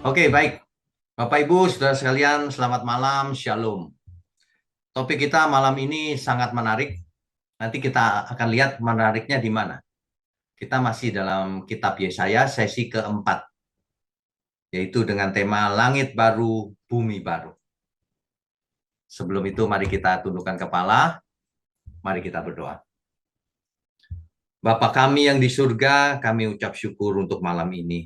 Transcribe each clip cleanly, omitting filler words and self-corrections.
Oke, baik. Bapak Ibu, saudara sekalian, selamat malam, Shalom. Topik kita malam ini sangat menarik. Nanti kita akan lihat menariknya di mana. Kita masih dalam kitab Yesaya sesi keempat, yaitu dengan tema Langit Baru, Bumi Baru. Sebelum itu, mari kita tundukkan kepala, mari kita berdoa. Bapa kami yang di surga, kami ucap syukur untuk malam ini.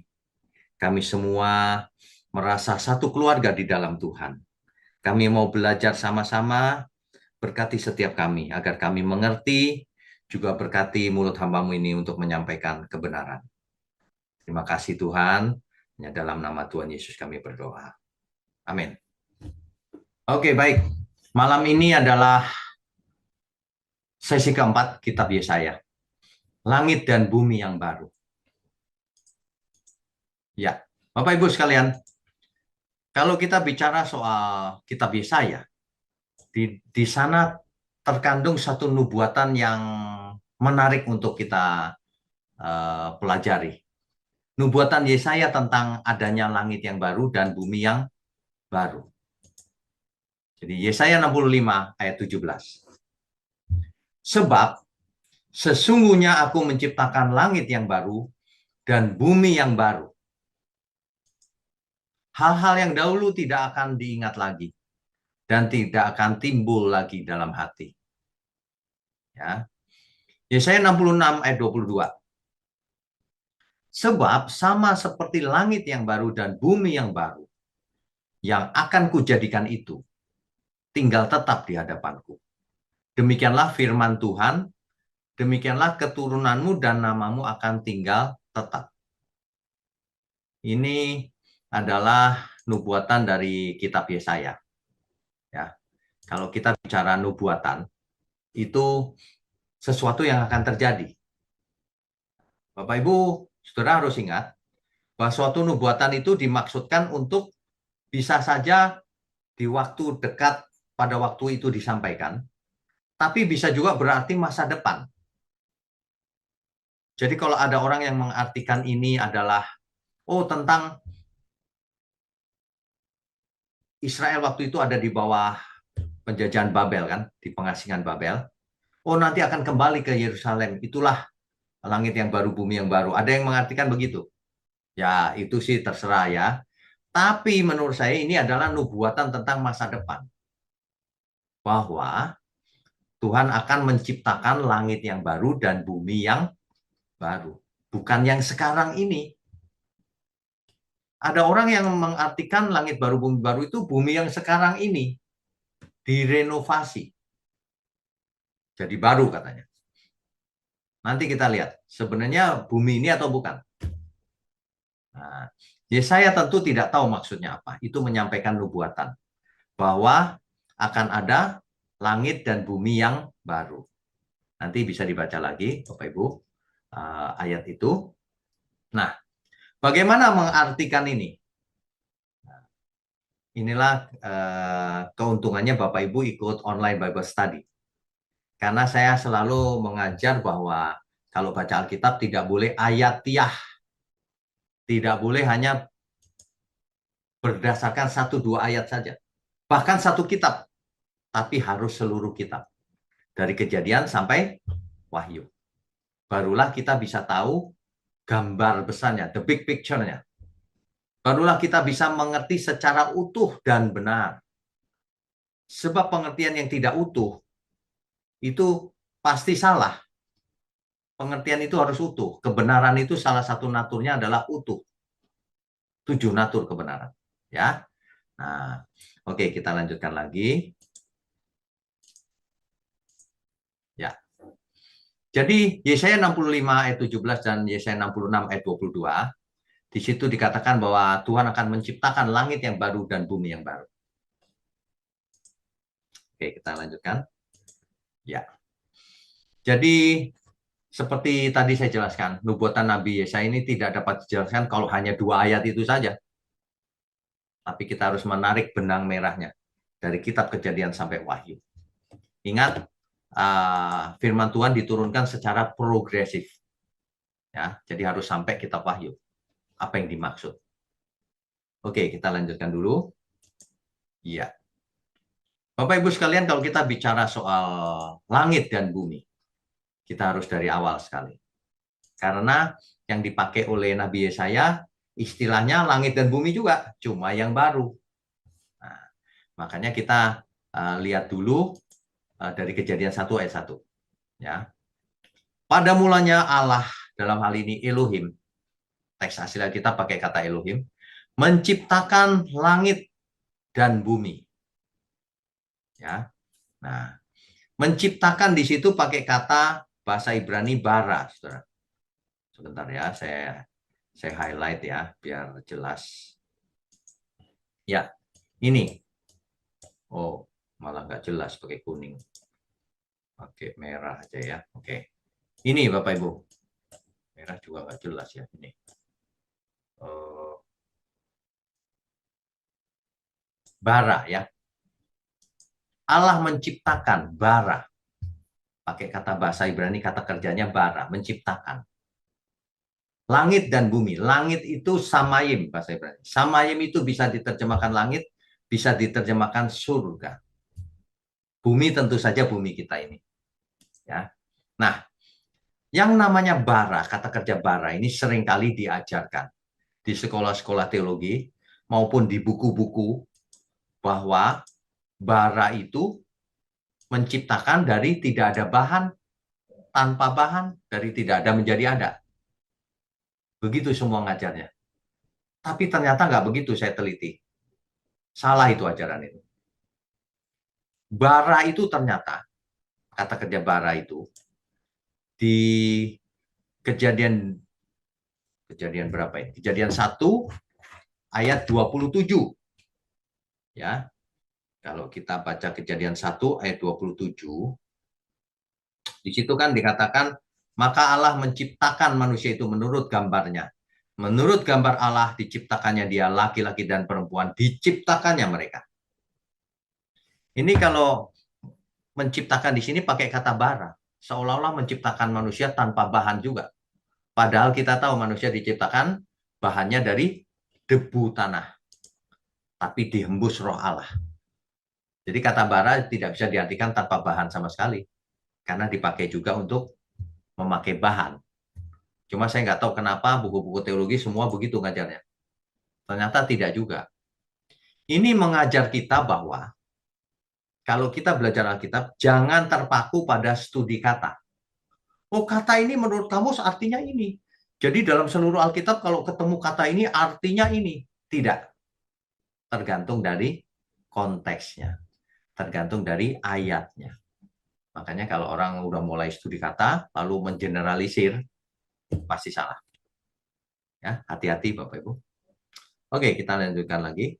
Kami semua merasa satu keluarga di dalam Tuhan. Kami mau belajar sama-sama. Berkati setiap kami, agar kami mengerti, juga berkati mulut hamba-Mu ini untuk menyampaikan kebenaran. Terima kasih Tuhan, hanya dalam nama Tuhan Yesus kami berdoa. Amin. Oke, baik. Malam ini adalah sesi keempat kitab Yesaya. Langit dan bumi yang baru. Ya, Bapak Ibu sekalian, kalau kita bicara soal kitab Yesaya, di sana terkandung satu nubuatan yang menarik untuk kita pelajari. Nubuatan Yesaya tentang adanya langit yang baru dan bumi yang baru. Jadi Yesaya 65 ayat 17. Sebab sesungguhnya aku menciptakan langit yang baru dan bumi yang baru. Hal-hal yang dahulu tidak akan diingat lagi dan tidak akan timbul lagi dalam hati. Ya. Yesaya 66 ayat 22. Sebab sama seperti langit yang baru dan bumi yang baru yang akan kujadikan itu tinggal tetap di hadapanku. Demikianlah firman Tuhan, demikianlah keturunanmu dan namamu akan tinggal tetap. Ini adalah nubuatan dari kitab Yesaya. Ya. Kalau kita bicara nubuatan, itu sesuatu yang akan terjadi. Bapak Ibu, saudara harus ingat bahwa suatu nubuatan itu dimaksudkan untuk bisa saja di waktu dekat pada waktu itu disampaikan, tapi bisa juga berarti masa depan. Jadi kalau ada orang yang mengartikan ini adalah, oh tentang Israel waktu itu ada di bawah penjajahan Babel kan, di pengasingan Babel. Oh nanti akan kembali ke Yerusalem, itulah langit yang baru, bumi yang baru. Ada yang mengartikan begitu. Ya itu sih terserah ya. Tapi menurut saya ini adalah nubuatan tentang masa depan. Bahwa Tuhan akan menciptakan langit yang baru dan bumi yang baru. Bukan yang sekarang ini. Ada orang yang mengartikan langit baru, bumi baru itu bumi yang sekarang ini. Direnovasi. Jadi baru katanya. Nanti kita lihat, sebenarnya bumi ini atau bukan. Nah, Yesaya tentu tidak tahu maksudnya apa. Itu menyampaikan nubuatan. Bahwa akan ada langit dan bumi yang baru. Nanti bisa dibaca lagi, Bapak Ibu, ayat itu. Nah, bagaimana mengartikan ini? Inilah keuntungannya Bapak Ibu ikut online Bible Study. Karena saya selalu mengajar bahwa kalau baca Alkitab tidak boleh ayatiah. Tidak boleh hanya berdasarkan satu dua ayat saja. Bahkan satu kitab. Tapi harus seluruh kitab. Dari Kejadian sampai Wahyu. Barulah kita bisa tahu gambar besarnya, the big picture-nya. Barulah kita bisa mengerti secara utuh dan benar. Sebab pengertian yang tidak utuh itu pasti salah. Pengertian itu harus utuh. Kebenaran itu salah satu naturnya adalah utuh. 7 natur kebenaran. Ya. Nah, oke, kita lanjutkan lagi. Ya. Jadi Yesaya 65 ayat 17 dan Yesaya 66 ayat 22, di situ dikatakan bahwa Tuhan akan menciptakan langit yang baru dan bumi yang baru. Oke, kita lanjutkan. Ya. Jadi seperti tadi saya jelaskan, nubuatan Nabi Yesaya ini tidak dapat dijelaskan kalau hanya 2 ayat itu saja. Tapi kita harus menarik benang merahnya dari kitab Kejadian sampai Wahyu. Ingat, firman Tuhan diturunkan secara progresif. Ya, jadi harus sampai kitab Wahyu. Apa yang dimaksud? Oke, kita lanjutkan dulu. Iya. Bapak Ibu sekalian, kalau kita bicara soal langit dan bumi, kita harus dari awal sekali. Karena yang dipakai oleh Nabi Yesaya, istilahnya langit dan bumi juga, cuma yang baru. Nah, makanya kita lihat dulu dari Kejadian 1 ayat 1. Ya. Pada mulanya Allah, dalam hal ini Elohim, teks asli kita pakai kata Elohim, menciptakan langit dan bumi. Ya. Nah, menciptakan di situ pakai kata bahasa Ibrani bara, Saudara. Sebentar ya, saya highlight ya biar jelas. Ya, ini. Oh, malah nggak jelas pakai kuning. Pakai merah aja ya. Oke. Ini Bapak Ibu. Merah juga nggak jelas ya ini. Bara ya. Allah menciptakan bara. Pakai kata bahasa Ibrani, kata kerjanya bara, menciptakan. Langit dan bumi. Langit itu samayim bahasa Ibrani. Samayim itu bisa diterjemahkan langit, bisa diterjemahkan surga. Bumi tentu saja bumi kita ini. Ya. Nah, yang namanya bara, kata kerja bara ini seringkali diajarkan di sekolah-sekolah teologi maupun di buku-buku bahwa bara itu menciptakan dari tidak ada bahan, tanpa bahan, dari tidak ada menjadi ada. Begitu semua ngajarnya. Tapi ternyata nggak begitu saya teliti. Salah itu ajaran itu. Bara itu ternyata, kata kerja bara itu, di kejadian berapa ini? Kejadian 1 ayat 27. Ya. Kalau kita baca kejadian 1 ayat 27, di situ kan dikatakan, maka Allah menciptakan manusia itu menurut gambarnya. Menurut gambar Allah diciptakannya dia, laki-laki dan perempuan, diciptakannya mereka. Ini kalau menciptakan di sini pakai kata bara, seolah-olah menciptakan manusia tanpa bahan juga. Padahal kita tahu manusia diciptakan bahannya dari debu tanah, tapi dihembus roh Allah. Jadi kata bara tidak bisa diartikan tanpa bahan sama sekali, karena dipakai juga untuk memakai bahan. Cuma saya nggak tahu kenapa buku-buku teologi semua begitu ngajarnya. Ternyata tidak juga. Ini mengajar kita bahwa kalau kita belajar Alkitab, jangan terpaku pada studi kata. Oh, kata ini menurut kamus artinya ini. Jadi dalam seluruh Alkitab kalau ketemu kata ini artinya ini. Tidak. Tergantung dari konteksnya. Tergantung dari ayatnya. Makanya kalau orang udah mulai studi kata, lalu mengeneralisir, pasti salah. Ya, hati-hati Bapak Ibu. Oke, kita lanjutkan lagi.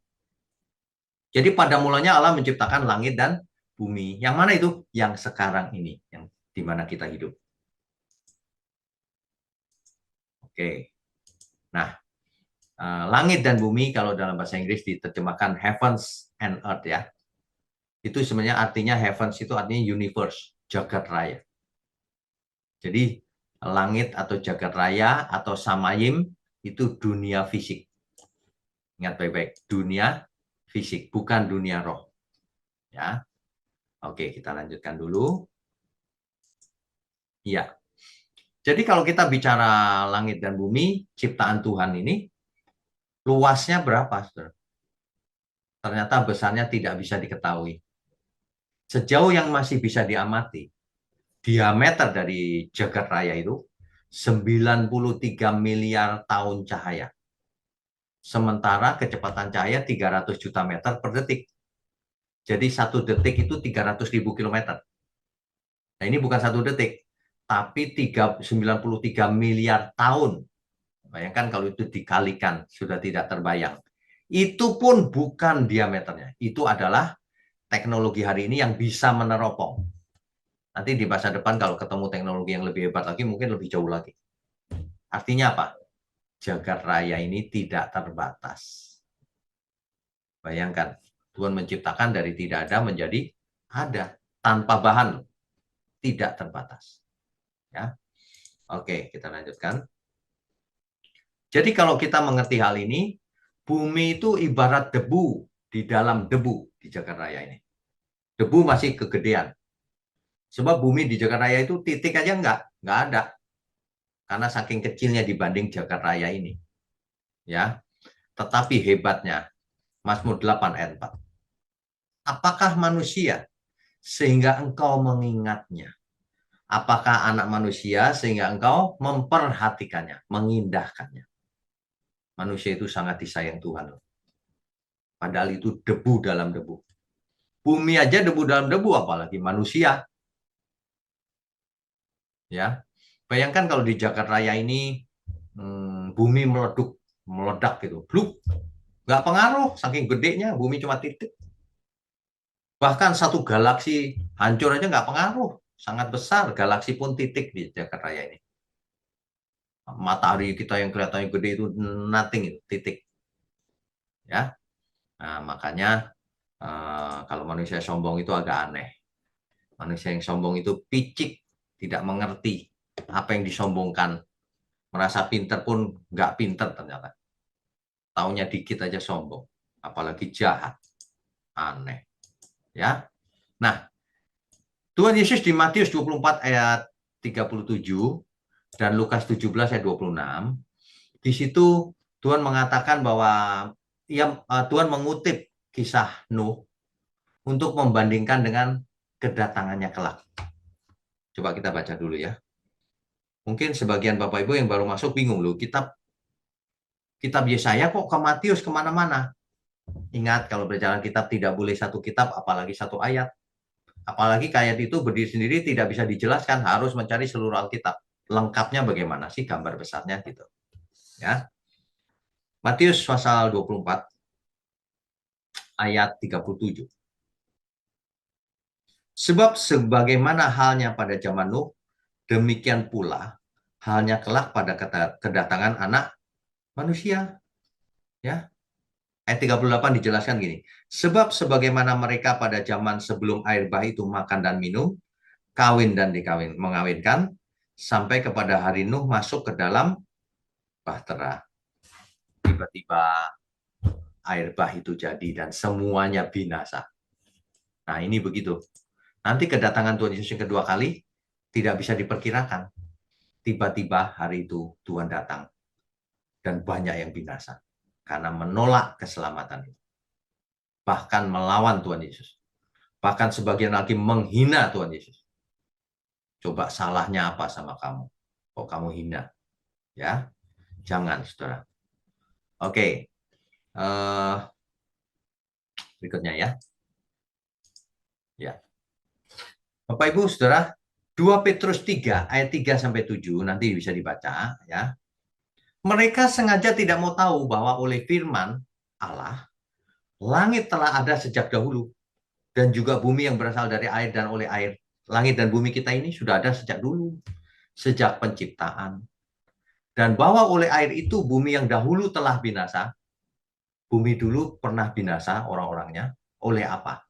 Jadi pada mulanya Allah menciptakan langit dan bumi. Yang mana itu? Yang sekarang ini, yang di mana kita hidup. Oke. Nah, langit dan bumi kalau dalam bahasa Inggris diterjemahkan heavens and earth ya. Itu sebenarnya artinya heavens itu artinya universe, jagat raya. Jadi langit atau jagat raya atau samayim itu dunia fisik. Ingat baik-baik, dunia fisik, bukan dunia roh. Ya. Oke, kita lanjutkan dulu. Iya. Jadi kalau kita bicara langit dan bumi, ciptaan Tuhan ini, luasnya berapa, Saudara? Ternyata besarnya tidak bisa diketahui. Sejauh yang masih bisa diamati, diameter dari jagat raya itu 93 miliar tahun cahaya. Sementara kecepatan cahaya 300 juta meter per detik. Jadi 1 detik itu 300.000 kilometer. Nah ini bukan 1 detik, tapi 93 miliar tahun. Bayangkan kalau itu dikalikan, sudah tidak terbayang. Itu pun bukan diameternya. Itu adalah teknologi hari ini yang bisa meneropong. Nanti di masa depan kalau ketemu teknologi yang lebih hebat lagi, mungkin lebih jauh lagi. Artinya apa? Jagat raya ini tidak terbatas. Bayangkan, Tuhan menciptakan dari tidak ada menjadi ada. Tanpa bahan, tidak terbatas. Ya. Oke, kita lanjutkan. Jadi kalau kita mengerti hal ini, Bumi itu ibarat debu di dalam debu di Jakarta ini. Debu masih kegedean. Sebab bumi di Jakarta itu titik aja nggak ada. Karena saking kecilnya dibanding Jakarta ini. Ya, tetapi hebatnya Mazmur 8 ayat 4. Apakah manusia sehingga engkau mengingatnya? Apakah anak manusia sehingga engkau memperhatikannya, mengindahkannya? Manusia itu sangat disayang Tuhan. Padahal itu debu dalam debu. Bumi aja debu dalam debu, apalagi manusia. Ya, bayangkan kalau di Jakarta Raya ini bumi meledak gitu, bluk, nggak pengaruh, saking gedenya bumi cuma titik. Bahkan satu galaksi hancur aja nggak pengaruh, sangat besar. Galaksi pun titik di Jakarta Raya ini. Matahari kita yang kelihatannya gede itu nothing, itu titik. Ya, nah, makanya kalau manusia sombong itu agak aneh. Manusia yang sombong itu picik, tidak mengerti apa yang disombongkan. Merasa pinter pun nggak pinter ternyata. Taunya dikit aja sombong. Apalagi jahat. Aneh. Ya. Nah, Tuhan Yesus di Matius 24 ayat 37 dan Lukas 17 ayat 26, di situ Tuhan mengatakan bahwa Tuhan mengutip kisah Nuh untuk membandingkan dengan kedatangannya kelak. Coba kita baca dulu ya. Mungkin sebagian Bapak Ibu yang baru masuk bingung loh, kitab Yesaya kok ke Matius kemana-mana. Ingat, kalau berjalan kitab tidak boleh satu kitab, apalagi satu ayat. Apalagi ayat itu berdiri sendiri tidak bisa dijelaskan, harus mencari seluruh Alkitab. Lengkapnya bagaimana sih gambar besarnya gitu. Ya. Matius pasal 24 ayat 37. Sebab sebagaimana halnya pada zaman Nuh, demikian pula halnya kelak pada kedatangan anak manusia. Ya. Ayat 38 dijelaskan gini. Sebab sebagaimana mereka pada zaman sebelum air bah itu makan dan minum, kawin dan mengawinkan, sampai kepada hari Nuh masuk ke dalam bahtera. Tiba-tiba air bah itu jadi dan semuanya binasa. Nah, ini begitu. Nanti kedatangan Tuhan Yesus yang kedua kali tidak bisa diperkirakan. Tiba-tiba hari itu Tuhan datang dan banyak yang binasa karena menolak keselamatan itu. Bahkan melawan Tuhan Yesus. Bahkan sebagian lagi menghina Tuhan Yesus. Coba salahnya apa sama kamu? Kok kamu hina? Ya, jangan, saudara. Oke, berikutnya ya. Ya, Bapak Ibu, saudara, 2 Petrus 3 ayat 3 sampai 7 nanti bisa dibaca ya. Mereka sengaja tidak mau tahu bahwa oleh firman Allah langit telah ada sejak dahulu dan juga bumi yang berasal dari air dan oleh air. Langit dan bumi kita ini sudah ada sejak dulu, sejak penciptaan. Dan bahwa oleh air itu bumi yang dahulu telah binasa. Bumi dulu pernah binasa orang-orangnya. Oleh apa?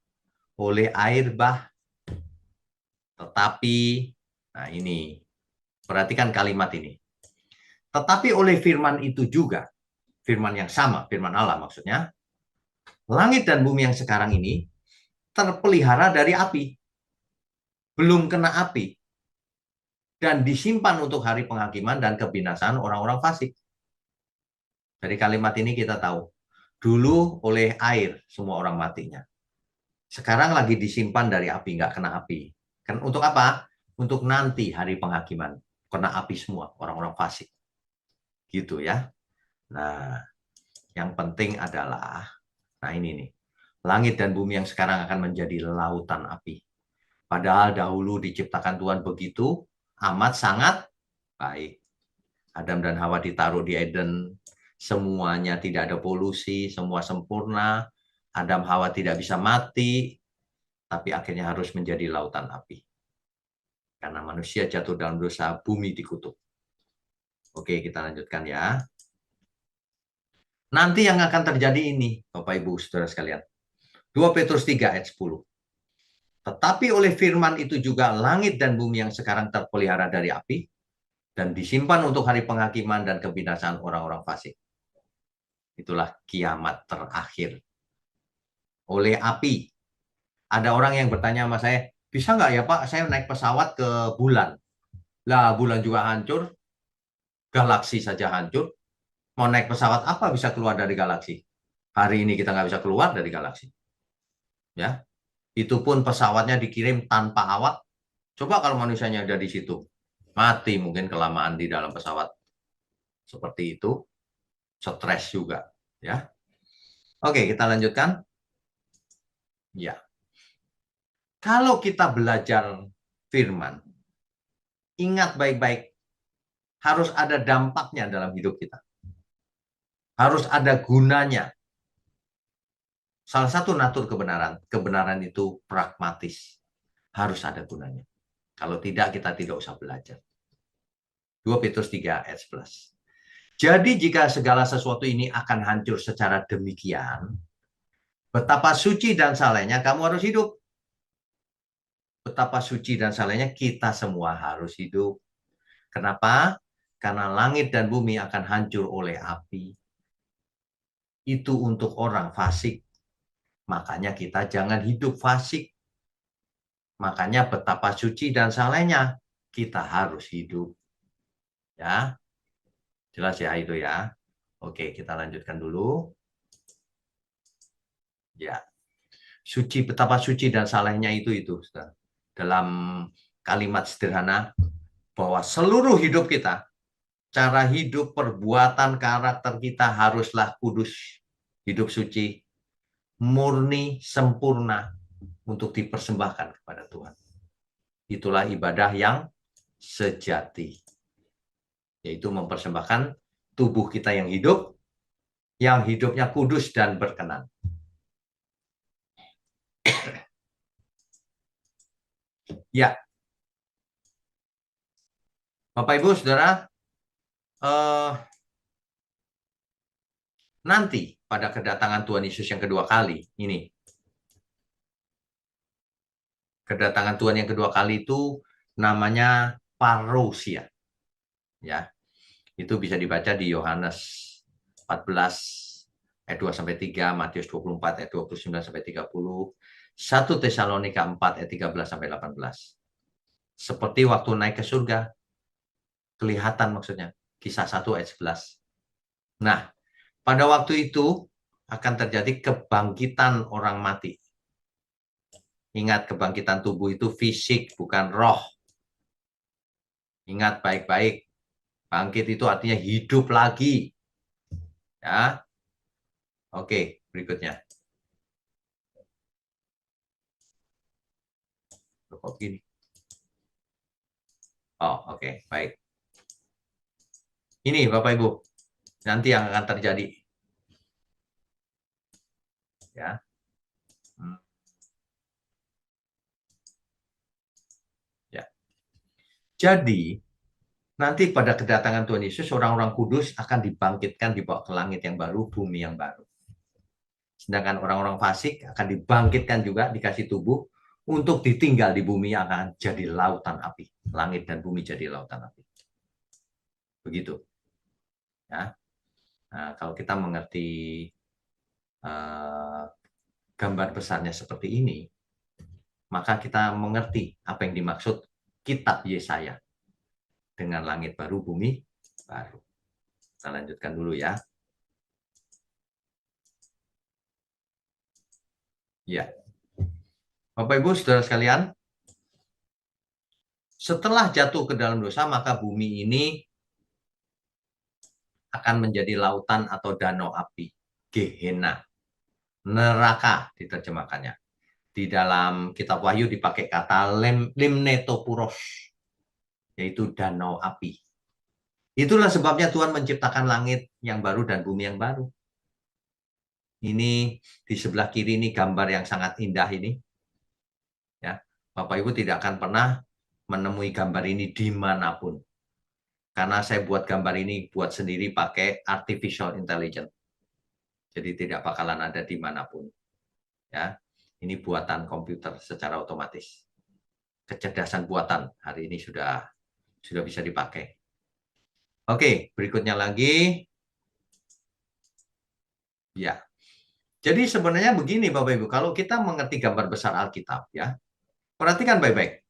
Oleh air bah. Tetapi, nah ini, perhatikan kalimat ini. Tetapi oleh firman itu juga, firman yang sama, firman Allah maksudnya, langit dan bumi yang sekarang ini terpelihara dari api. Belum kena api. Dan disimpan untuk hari penghakiman dan kebinasaan orang-orang fasik. Dari kalimat ini kita tahu, dulu oleh air semua orang matinya. Sekarang lagi disimpan dari api, nggak kena api. Kan untuk apa? Untuk nanti hari penghakiman. Kena api semua, orang-orang fasik. Gitu ya. Nah, yang penting adalah, nah ini nih, langit dan bumi yang sekarang akan menjadi lautan api. Padahal dahulu diciptakan Tuhan begitu, amat sangat baik. Adam dan Hawa ditaruh di Eden, semuanya tidak ada polusi, semua sempurna. Adam Hawa tidak bisa mati, tapi akhirnya harus menjadi lautan api. Karena manusia jatuh dalam dosa, bumi dikutuk. Oke, kita lanjutkan ya. Nanti yang akan terjadi ini, Bapak Ibu Saudara sekalian. 2 Petrus 3 ayat 10. Tetapi oleh firman itu juga langit dan bumi yang sekarang terpelihara dari api dan disimpan untuk hari penghakiman dan kebinasaan orang-orang fasik. Itulah kiamat terakhir. Oleh api. Ada orang yang bertanya sama saya, bisa nggak ya Pak, saya naik pesawat ke bulan? Lah, bulan juga hancur, galaksi saja hancur. Mau naik pesawat apa bisa keluar dari galaksi? Hari ini kita nggak bisa keluar dari galaksi. Ya, itu pun pesawatnya dikirim tanpa awak. Coba kalau manusianya ada di situ, mati mungkin kelamaan di dalam pesawat. Seperti itu, stres juga. Ya, oke kita lanjutkan. Ya, kalau kita belajar firman, ingat baik-baik, harus ada dampaknya dalam hidup kita. Harus ada gunanya. Salah satu natur kebenaran, kebenaran itu pragmatis. Harus ada gunanya. Kalau tidak, kita tidak usah belajar. 2 Petrus 3 ayat 11. Jadi jika segala sesuatu ini akan hancur secara demikian, betapa suci dan salehnya kamu harus hidup. Betapa suci dan salehnya kita semua harus hidup. Kenapa? Karena langit dan bumi akan hancur oleh api. Itu untuk orang fasik. Makanya kita jangan hidup fasik. Makanya betapa suci dan salehnya kita harus hidup. Ya, jelas ya itu ya. Oke, kita lanjutkan dulu. Ya, suci, betapa suci dan salehnya itu dalam kalimat sederhana bahwa seluruh hidup kita, cara hidup, perbuatan, karakter kita haruslah kudus, hidup suci, murni, sempurna untuk dipersembahkan kepada Tuhan. Itulah ibadah yang sejati, yaitu mempersembahkan tubuh kita yang hidupnya kudus dan berkenan. Ya, Bapak Ibu Saudara, nanti pada kedatangan Tuhan Yesus yang kedua kali ini, kedatangan Tuhan yang kedua kali itu namanya parousia. Ya, itu bisa dibaca di Yohanes 14 ayat 2 sampai 3, Matius 24 ayat 29 sampai 30, 1 Tesalonika 4 ayat 13 sampai 18. Seperti waktu naik ke surga, kelihatan maksudnya, kisah 1 ayat 11. Nah, pada waktu itu akan terjadi kebangkitan orang mati. Ingat, kebangkitan tubuh itu fisik, bukan roh. Ingat baik-baik, bangkit itu artinya hidup lagi. Ya, oke, berikutnya. Kok gini? Oh, oke, baik. Ini Bapak Ibu, nanti yang akan terjadi. Ya. Ya. Jadi, nanti pada kedatangan Tuhan Yesus, orang-orang kudus akan dibangkitkan, dibawa ke langit yang baru, bumi yang baru. Sedangkan orang-orang fasik akan dibangkitkan juga, dikasih tubuh, untuk ditinggal di bumi yang akan jadi lautan api. Langit dan bumi jadi lautan api. Begitu. Ya. Nah, kalau kita mengerti gambar besarnya seperti ini, maka kita mengerti apa yang dimaksud kitab Yesaya dengan langit baru, bumi baru. Kita lanjutkan dulu ya. Ya. Bapak Ibu Saudara sekalian, setelah jatuh ke dalam dosa, maka bumi ini akan menjadi lautan atau danau api, Gehenna, neraka diterjemahkannya. Di dalam kitab Wahyu dipakai kata limnetopuros, yaitu danau api. Itulah sebabnya Tuhan menciptakan langit yang baru dan bumi yang baru. Ini di sebelah kiri ini gambar yang sangat indah ini. Ya, Bapak Ibu tidak akan pernah menemui gambar ini dimanapun. Karena saya buat gambar ini buat sendiri pakai artificial intelligence. Jadi tidak bakalan ada dimanapun. Ya, ini buatan komputer secara otomatis. Kecerdasan buatan hari ini sudah bisa dipakai. Oke, berikutnya lagi. Ya. Jadi sebenarnya begini Bapak Ibu, kalau kita mengerti gambar besar Alkitab ya, perhatikan baik-baik.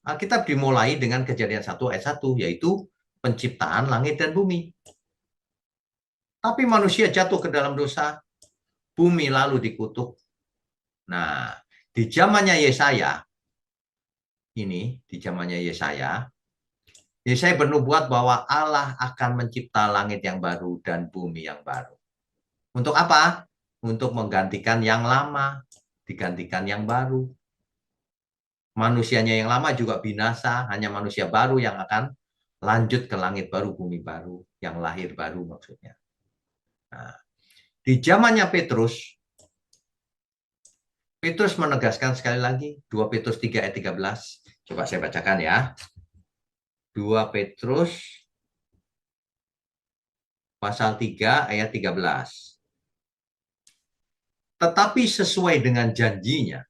Alkitab dimulai dengan Kejadian 1 ayat 1, yaitu penciptaan langit dan bumi. Tapi manusia jatuh ke dalam dosa, bumi lalu dikutuk. Nah, di zamannya Yesaya, Yesaya bernubuat bahwa Allah akan mencipta langit yang baru dan bumi yang baru. Untuk apa? Untuk menggantikan yang lama, digantikan yang baru. Manusianya yang lama juga binasa, hanya manusia baru yang akan lanjut ke langit baru, bumi baru, yang lahir baru maksudnya. Nah, di zamannya Petrus, Petrus menegaskan sekali lagi, 2 Petrus 3 ayat 13. Coba saya bacakan ya. 2 Petrus pasal 3 ayat 13. Tetapi sesuai dengan janjinya,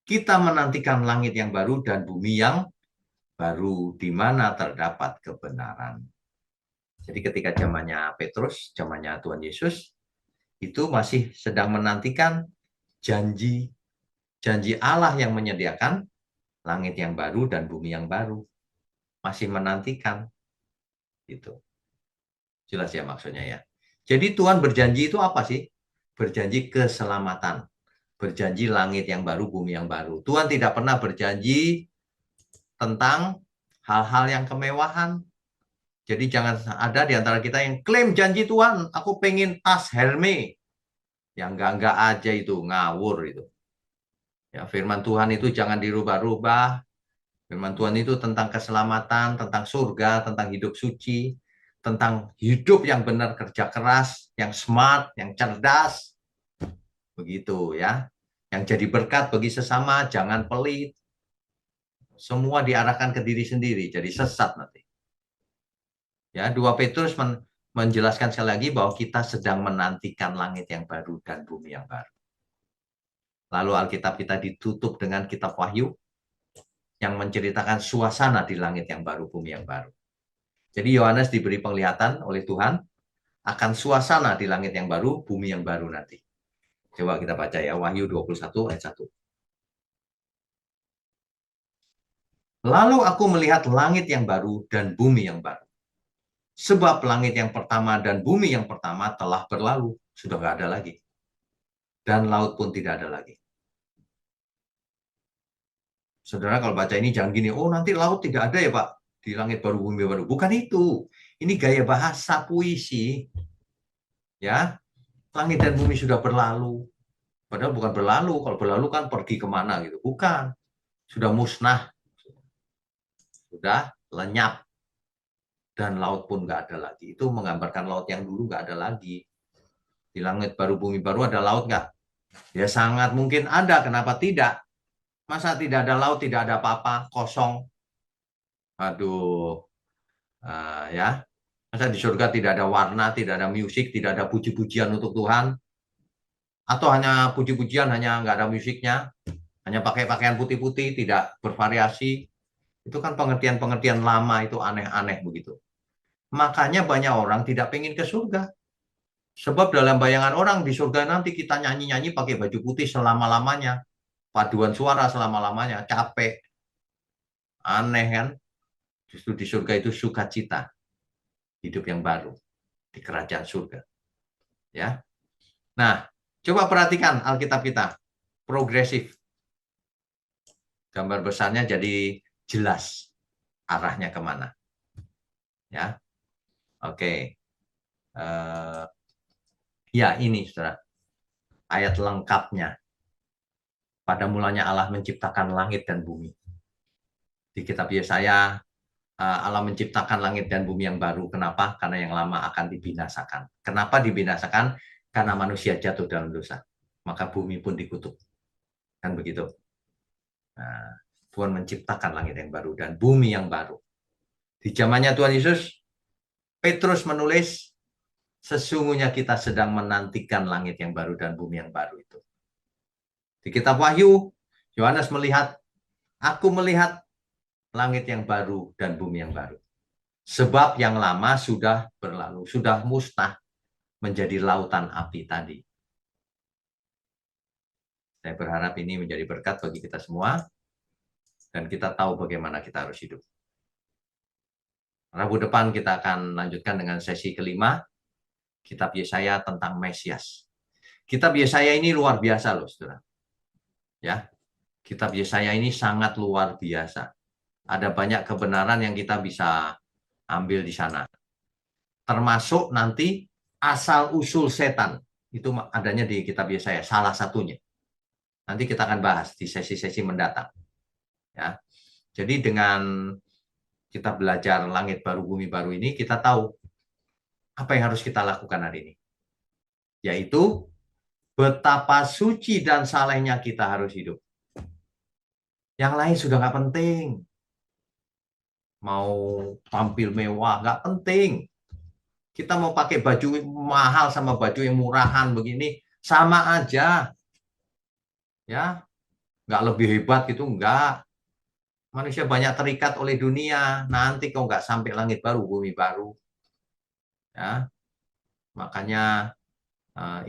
kita menantikan langit yang baru dan bumi yang baru, di mana terdapat kebenaran. Jadi ketika zamannya Petrus, zamannya Tuhan Yesus, itu masih sedang menantikan janji Allah yang menyediakan langit yang baru dan bumi yang baru. Masih menantikan. Gitu. Jelas ya maksudnya ya. Jadi Tuhan berjanji itu apa sih? Berjanji keselamatan. Berjanji langit yang baru, bumi yang baru. Tuhan tidak pernah berjanji tentang hal-hal yang kemewahan. Jadi jangan ada di antara kita yang klaim janji Tuhan, aku pengen tas Hermes. Yang enggak aja itu, ngawur itu. Ya, firman Tuhan itu jangan dirubah-rubah. Firman Tuhan itu tentang keselamatan, tentang surga, tentang hidup suci, tentang hidup yang benar, kerja keras, yang smart, yang cerdas. Begitu ya. Yang jadi berkat bagi sesama, jangan pelit. Semua diarahkan ke diri sendiri, jadi sesat nanti. Ya, 2 Petrus menjelaskan sekali lagi bahwa kita sedang menantikan langit yang baru dan bumi yang baru. Lalu Alkitab kita ditutup dengan kitab Wahyu yang menceritakan suasana di langit yang baru, bumi yang baru. Jadi Yohanes diberi penglihatan oleh Tuhan akan suasana di langit yang baru, bumi yang baru nanti. Coba kita baca ya, Wahyu 21 ayat 1. Lalu aku melihat langit yang baru dan bumi yang baru. Sebab langit yang pertama dan bumi yang pertama telah berlalu, sudah nggak ada lagi. Dan laut pun tidak ada lagi. Saudara kalau baca ini jangan gini, oh nanti laut tidak ada ya Pak, di langit baru, bumi baru. Bukan itu. Ini gaya bahasa puisi. Ya, langit dan bumi sudah berlalu. Padahal bukan berlalu. Kalau berlalu kan pergi kemana gitu. Bukan. Sudah musnah. Sudah lenyap. Dan laut pun nggak ada lagi. Itu menggambarkan laut yang dulu nggak ada lagi. Di langit baru, bumi baru ada laut nggak? Ya sangat mungkin ada. Kenapa tidak? Masa tidak ada laut, tidak ada apa-apa, kosong. Aduh. Ya. Masa di surga tidak ada warna, tidak ada musik, tidak ada puji-pujian untuk Tuhan? Atau hanya puji-pujian, hanya nggak ada musiknya? Hanya pakai pakaian putih-putih, tidak bervariasi? Itu kan pengertian-pengertian lama, itu aneh-aneh begitu. Makanya banyak orang tidak pengen ke surga. Sebab dalam bayangan orang di surga nanti kita nyanyi-nyanyi pakai baju putih selama-lamanya. Paduan suara selama-lamanya. Capek. Aneh kan? Justru di surga itu sukacita. Hidup yang baru. Di kerajaan surga. Ya. Nah, coba perhatikan Alkitab kita. Progresif. Gambar besarnya jadi jelas. Arahnya kemana. Ya. Oke. Ya ini, saudara. Ayat lengkapnya. Pada mulanya Allah menciptakan langit dan bumi. Di kitab Yesaya, Allah menciptakan langit dan bumi yang baru. Kenapa? Karena yang lama akan dibinasakan. Kenapa dibinasakan? Karena manusia jatuh dalam dosa. Maka bumi pun dikutuk. Kan begitu. Nah, Tuhan menciptakan langit yang baru dan bumi yang baru. Di zamannya Tuhan Yesus, Petrus menulis, sesungguhnya kita sedang menantikan langit yang baru dan bumi yang baru itu. Di kitab Wahyu, Yohanes melihat, aku melihat langit yang baru dan bumi yang baru. Sebab yang lama sudah berlalu, sudah musnah. menjadi lautan api tadi. Saya berharap ini menjadi berkat bagi kita semua, dan kita tahu bagaimana kita harus hidup. Rabu depan kita akan lanjutkan dengan sesi kelima, Kitab Yesaya tentang Mesias. Kitab Yesaya ini luar biasa loh, saudara. Ya, Kitab Yesaya ini sangat luar biasa. Ada banyak kebenaran yang kita bisa ambil di sana. Termasuk nanti asal-usul setan. Itu adanya di Kitab Yesaya, salah satunya. Nanti kita akan bahas di sesi-sesi mendatang. Ya. Jadi dengan kita belajar langit baru, bumi baru ini, kita tahu apa yang harus kita lakukan hari ini. Yaitu betapa suci dan salehnya kita harus hidup. Yang lain sudah nggak penting. Mau tampil mewah, nggak penting. Kita mau pakai baju mahal sama baju yang murahan begini, sama aja. Ya, nggak lebih hebat gitu, nggak. Manusia banyak terikat oleh dunia. Nanti kau nggak sampai langit baru, bumi baru. Ya, makanya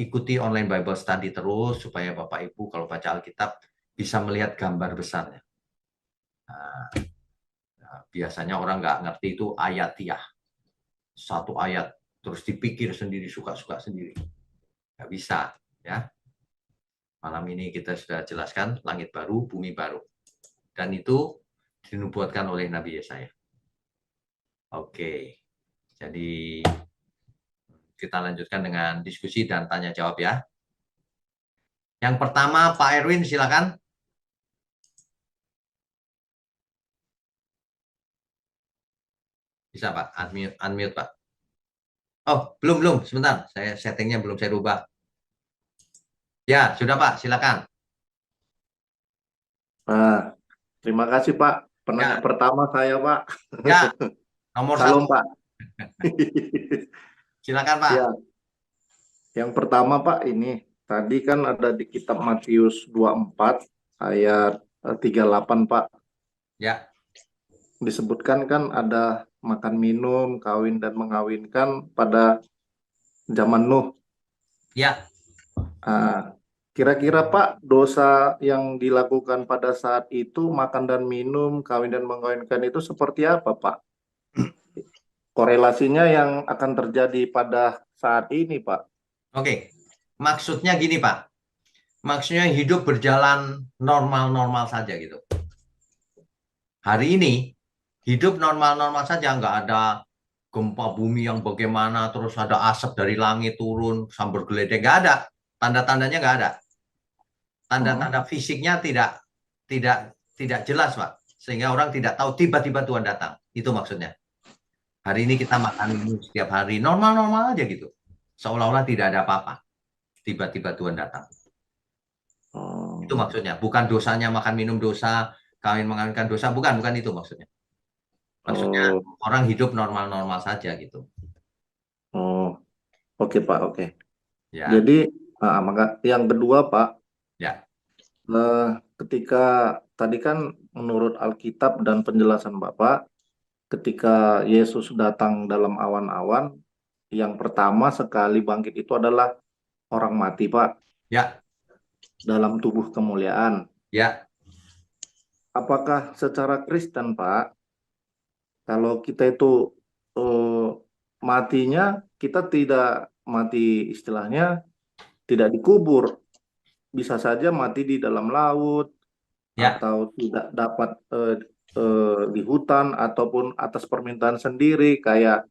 ikuti online Bible Study terus supaya Bapak Ibu kalau baca Alkitab bisa melihat gambar besarnya. Biasanya orang nggak ngerti itu ayatiah. Satu ayat terus dipikir sendiri, suka-suka sendiri. Nggak bisa. Ya. Malam ini kita sudah jelaskan langit baru, bumi baru. Dan itu dinubuatkan oleh Nabi Yesaya. Oke. Jadi kita lanjutkan dengan diskusi dan tanya jawab ya. Yang pertama Pak Erwin silakan. Bisa Pak, unmute Pak. Oh, belum. Sebentar, saya settingnya belum saya rubah. Ya, sudah Pak, silakan. Nah, terima kasih Pak. Penanya Ya, pertama saya Pak. ya, nomor Salam satu. Pak. Silakan Pak. Ya, yang pertama Pak ini tadi kan ada di kitab Matius 24 ayat 38 Pak. Ya, Disebutkan kan ada makan minum, kawin dan mengawinkan pada zaman Nuh. ya. Ah, kira-kira Pak, dosa yang dilakukan pada saat itu makan dan minum, kawin dan mengawinkan itu seperti apa Pak? Korelasinya yang akan terjadi pada saat ini, Pak. Oke. Maksudnya gini Pak. Maksudnya hidup berjalan normal-normal saja gitu. Hari ini hidup normal-normal saja, nggak ada gempa bumi yang bagaimana, terus ada asap dari langit turun, sambar geledek, nggak ada. Tanda-tandanya nggak ada. Tanda-tanda fisiknya tidak jelas, Pak. Sehingga orang tidak tahu tiba-tiba Tuhan datang. Itu maksudnya. Hari ini kita makan minum setiap hari, normal-normal aja gitu. Seolah-olah tidak ada apa-apa. Tiba-tiba Tuhan datang. Itu maksudnya. Bukan dosanya makan minum dosa, kawin mengawinkan dosa. Bukan itu maksudnya. Maksudnya Oh, orang hidup normal-normal saja gitu. oh, oke Pak, oke. Ya, Jadi, maka yang kedua Pak, ya, eh, ketika tadi kan menurut Alkitab dan penjelasan Bapak, ketika Yesus datang dalam awan-awan, yang pertama sekali bangkit itu adalah orang mati Pak, ya, dalam tubuh kemuliaan. ya. Apakah secara Kristen Pak, kalau kita itu eh, matinya, kita tidak mati istilahnya tidak dikubur, bisa saja mati di dalam laut Ya. atau tidak dapat di hutan ataupun atas permintaan sendiri kayak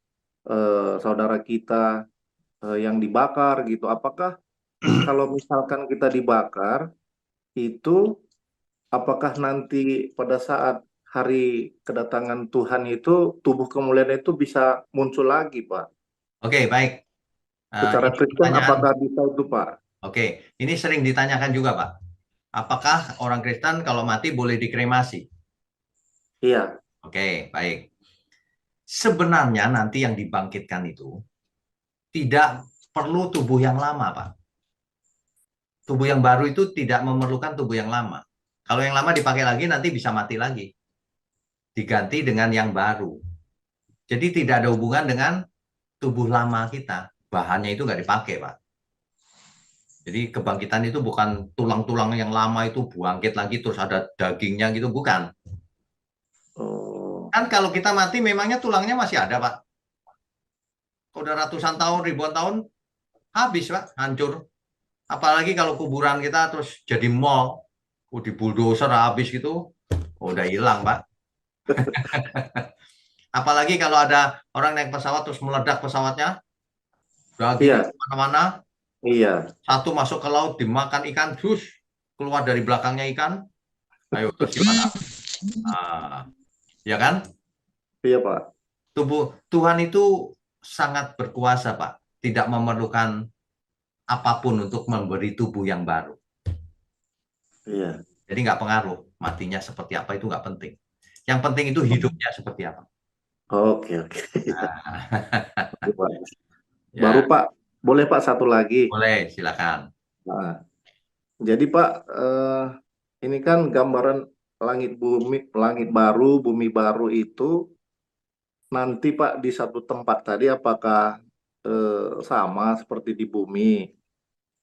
saudara kita yang dibakar gitu. Apakah kalau misalkan kita dibakar itu apakah nanti pada saat hari kedatangan Tuhan itu tubuh kemuliaan itu bisa muncul lagi, Pak? Oke, baik. Secara Ini Kristen pertanyaan. apakah bisa itu, Pak? Oke, ini sering ditanyakan juga, Pak. Apakah orang Kristen kalau mati boleh dikremasi? Iya. Oke, baik. Sebenarnya nanti yang dibangkitkan itu tidak perlu tubuh yang lama, Pak. Tubuh yang baru itu tidak memerlukan tubuh yang lama. Kalau yang lama dipakai lagi nanti bisa mati lagi. Diganti dengan yang baru. Jadi tidak ada hubungan dengan tubuh lama kita. bahannya itu nggak dipakai, Pak. Jadi kebangkitan itu bukan tulang-tulang yang lama itu bangkit lagi terus ada dagingnya gitu, bukan. Oh, Kan kalau kita mati memangnya tulangnya masih ada, Pak. Udah ratusan tahun, ribuan tahun, habis, Pak, hancur. Apalagi kalau kuburan kita terus jadi mall, di bulldozer habis gitu, udah hilang, Pak. Apalagi kalau ada orang naik pesawat terus meledak pesawatnya, dagingnya iya, kemana-mana, iya, satu masuk ke laut dimakan ikan, terus keluar dari belakangnya ikan, ayo terus gimana? Ah, ya kan? iya Pak. Tubuh Tuhan itu sangat berkuasa, Pak. Tidak memerlukan apapun untuk memberi tubuh yang baru. Iya. Jadi nggak pengaruh matinya seperti apa itu nggak penting. Yang penting itu hidupnya seperti apa. Oke, oke. Nah, Baru ya Pak, boleh Pak satu lagi. boleh silakan. Nah, jadi Pak, ini kan gambaran langit baru, bumi baru itu nanti Pak di satu tempat tadi apakah sama seperti di bumi?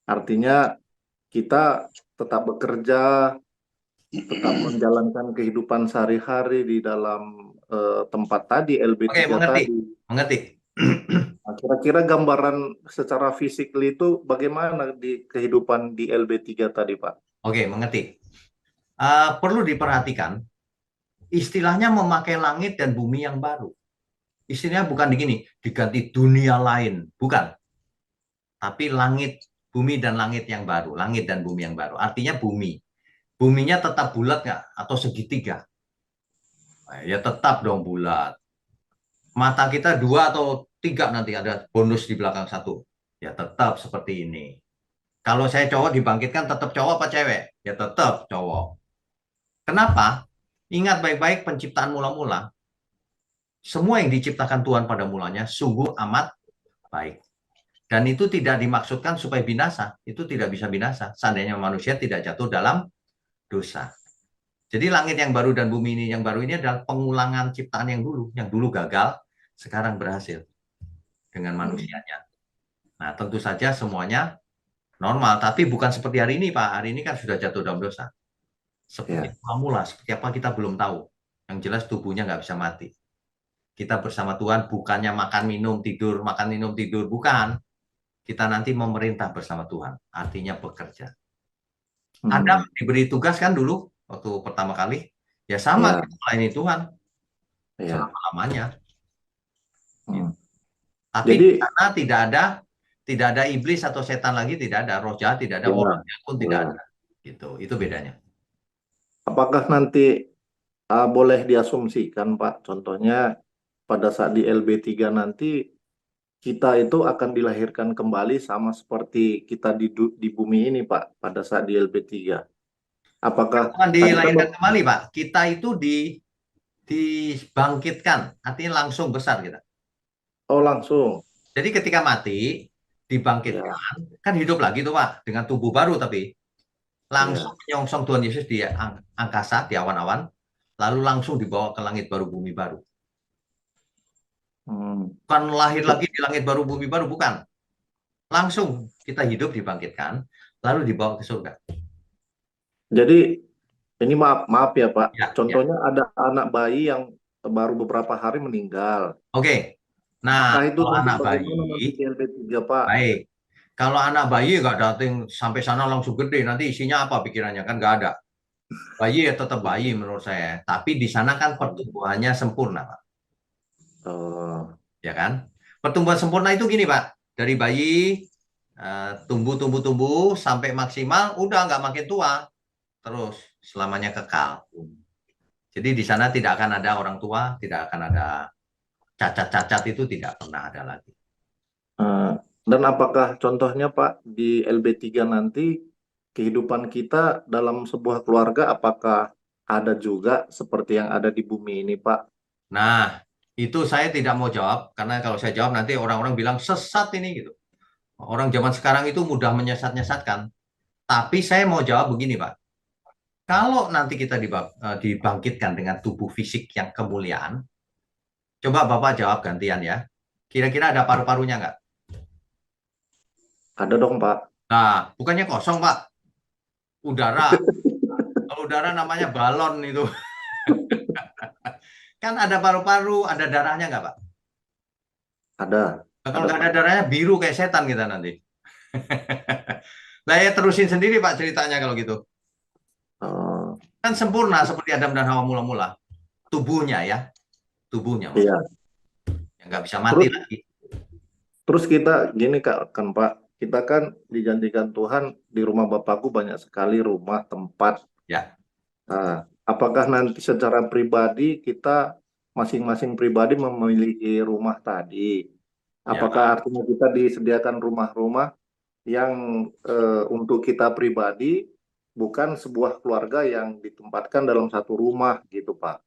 Artinya kita tetap bekerja, tetap menjalankan kehidupan sehari-hari di dalam tempat tadi lb Oke, tiga mengerti, tadi. mengerti. Nah, kira-kira gambaran secara fisik itu bagaimana di kehidupan di LB3 tadi, Pak? Oke, mengerti. Perlu diperhatikan, istilahnya memakai langit dan bumi yang baru. Istilahnya bukan begini, diganti dunia lain, bukan. Tapi langit, bumi dan langit yang baru, langit dan bumi yang baru. Artinya bumi. Buminya tetap bulat nggak? Atau segitiga? Nah, ya tetap dong bulat. Mata kita dua atau tiga nanti ada bonus di belakang satu. Ya tetap seperti ini. Kalau saya cowok dibangkitkan tetap cowok apa cewek? Ya tetap cowok. Kenapa? Ingat baik-baik penciptaan mula-mula. Semua yang diciptakan Tuhan pada mulanya sungguh amat baik. Dan itu tidak dimaksudkan supaya binasa. Itu tidak bisa binasa. Seandainya manusia tidak jatuh dalam dosa. Jadi langit yang baru dan bumi ini yang baru ini adalah pengulangan ciptaan yang dulu. Yang dulu gagal, sekarang berhasil dengan Hmm, manusianya. Nah, tentu saja semuanya normal. Tapi bukan seperti hari ini, Pak. Hari ini kan sudah jatuh dalam dosa. Seperti ya. mula, seperti apa kita belum tahu. Yang jelas tubuhnya nggak bisa mati. Kita bersama Tuhan bukannya makan minum tidur, bukan. Kita nanti memerintah bersama Tuhan, artinya bekerja. Adam Hmm, diberi tugas kan dulu waktu pertama kali, ya sama ya, kita melayani Tuhan ya. selama-lamanya. Hmm. Tapi di Jadi, sana tidak ada iblis atau setan lagi, tidak ada roh jahat, tidak ada orang ya, jahat pun tidak ada. ya. Gitu, itu bedanya. Apakah nanti boleh diasumsikan, Pak? Contohnya pada saat di LB3 nanti kita itu akan dilahirkan kembali sama seperti kita di bumi ini, Pak, pada saat di LB3. Apakah Bukan tadi kan dilahirkan kembali, Pak. Kita itu dibangkitkan, artinya langsung besar kita. oh langsung Jadi ketika mati, ya, dibangkitkan, kan hidup lagi tuh Pak, dengan tubuh baru tapi langsung ya. menyongsong Tuhan Yesus di angkasa, di awan-awan, lalu langsung dibawa ke langit baru, bumi baru. Hmm. Bukan lahir lagi di langit baru, bumi baru, bukan. Langsung kita hidup dibangkitkan, lalu dibawa ke surga. Jadi ini maaf maaf ya Pak. Ya, ya. Contohnya ada anak bayi yang baru beberapa hari meninggal. Oke. Nah, Apakah itu kalau nanti anak bagaimana nanti bayi, di LP3 Pak? baik. Kalau anak bayi nggak datang sampai sana langsung gede, nanti isinya apa pikirannya? Kan nggak ada. Bayi ya tetap bayi menurut saya. Tapi di sana kan pertumbuhannya sempurna, Pak. Oh, Ya kan? Pertumbuhan sempurna itu gini, Pak. Dari bayi tumbuh tumbuh tumbuh sampai maksimal udah nggak makin tua terus selamanya kekal. Jadi di sana tidak akan ada orang tua, tidak akan ada cacat-cacat itu tidak pernah ada lagi. eh, dan apakah contohnya Pak di LB3 nanti kehidupan kita dalam sebuah keluarga apakah ada juga seperti yang ada di bumi ini Pak? Nah, itu saya tidak mau jawab karena kalau saya jawab nanti orang-orang bilang sesat ini gitu. Orang zaman sekarang itu mudah menyesat-nyesatkan. Tapi saya mau jawab begini, Pak. Kalau nanti kita dibangkitkan dengan tubuh fisik yang kemuliaan, coba Bapak jawab gantian ya. Kira-kira ada paru-parunya nggak? Ada dong, Pak. Nah, bukannya kosong, Pak. Udara. Kalau udara namanya balon itu. Kan ada paru-paru, ada darahnya nggak, Pak? Ada, Nah, kalau ada, nggak Pak. ada darahnya, biru kayak setan kita nanti. Nah, ya terusin sendiri, Pak, ceritanya kalau gitu. Eh, Kan sempurna seperti Adam dan Hawa mula-mula. Tubuhnya ya, tubuhnya iya. maksudnya. Yang nggak bisa mati Terus, lagi. terus kita gini Kak, kan Pak, kita kan dijanjikan Tuhan di rumah Bapakku banyak sekali rumah tempat. Ya. Nah, apakah nanti secara pribadi kita masing-masing pribadi memiliki rumah tadi? Ya. Apakah artinya kita disediakan rumah-rumah yang untuk kita pribadi, bukan sebuah keluarga yang ditempatkan dalam satu rumah gitu, Pak?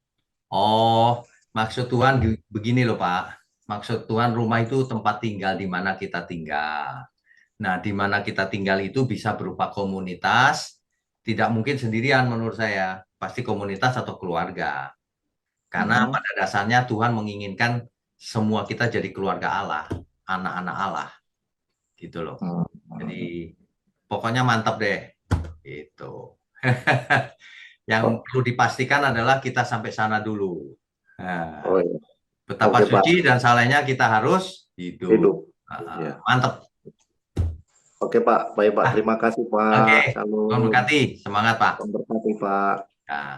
Oh, maksud Tuhan begini loh, Pak. Maksud Tuhan rumah itu tempat tinggal di mana kita tinggal. Nah, di mana kita tinggal itu bisa berupa komunitas, tidak mungkin sendirian menurut saya, pasti komunitas atau keluarga. Karena Hmm, pada dasarnya Tuhan menginginkan semua kita jadi keluarga Allah, anak-anak Allah, gitu loh. hmm, hmm. Jadi pokoknya mantap deh, gitu. Yang Oh, perlu dipastikan adalah kita sampai sana dulu. Nah, oh iya. betapa Oke, Pak. suci dan salehnya kita harus hidup. Hidup. Ya. Mantap. Oke, Pak. Baik, Pak. Ah, Terima kasih, Pak. oke, Tuhan Shalom. berkati. Semangat, Pak. Memberkati, Pak. Nah,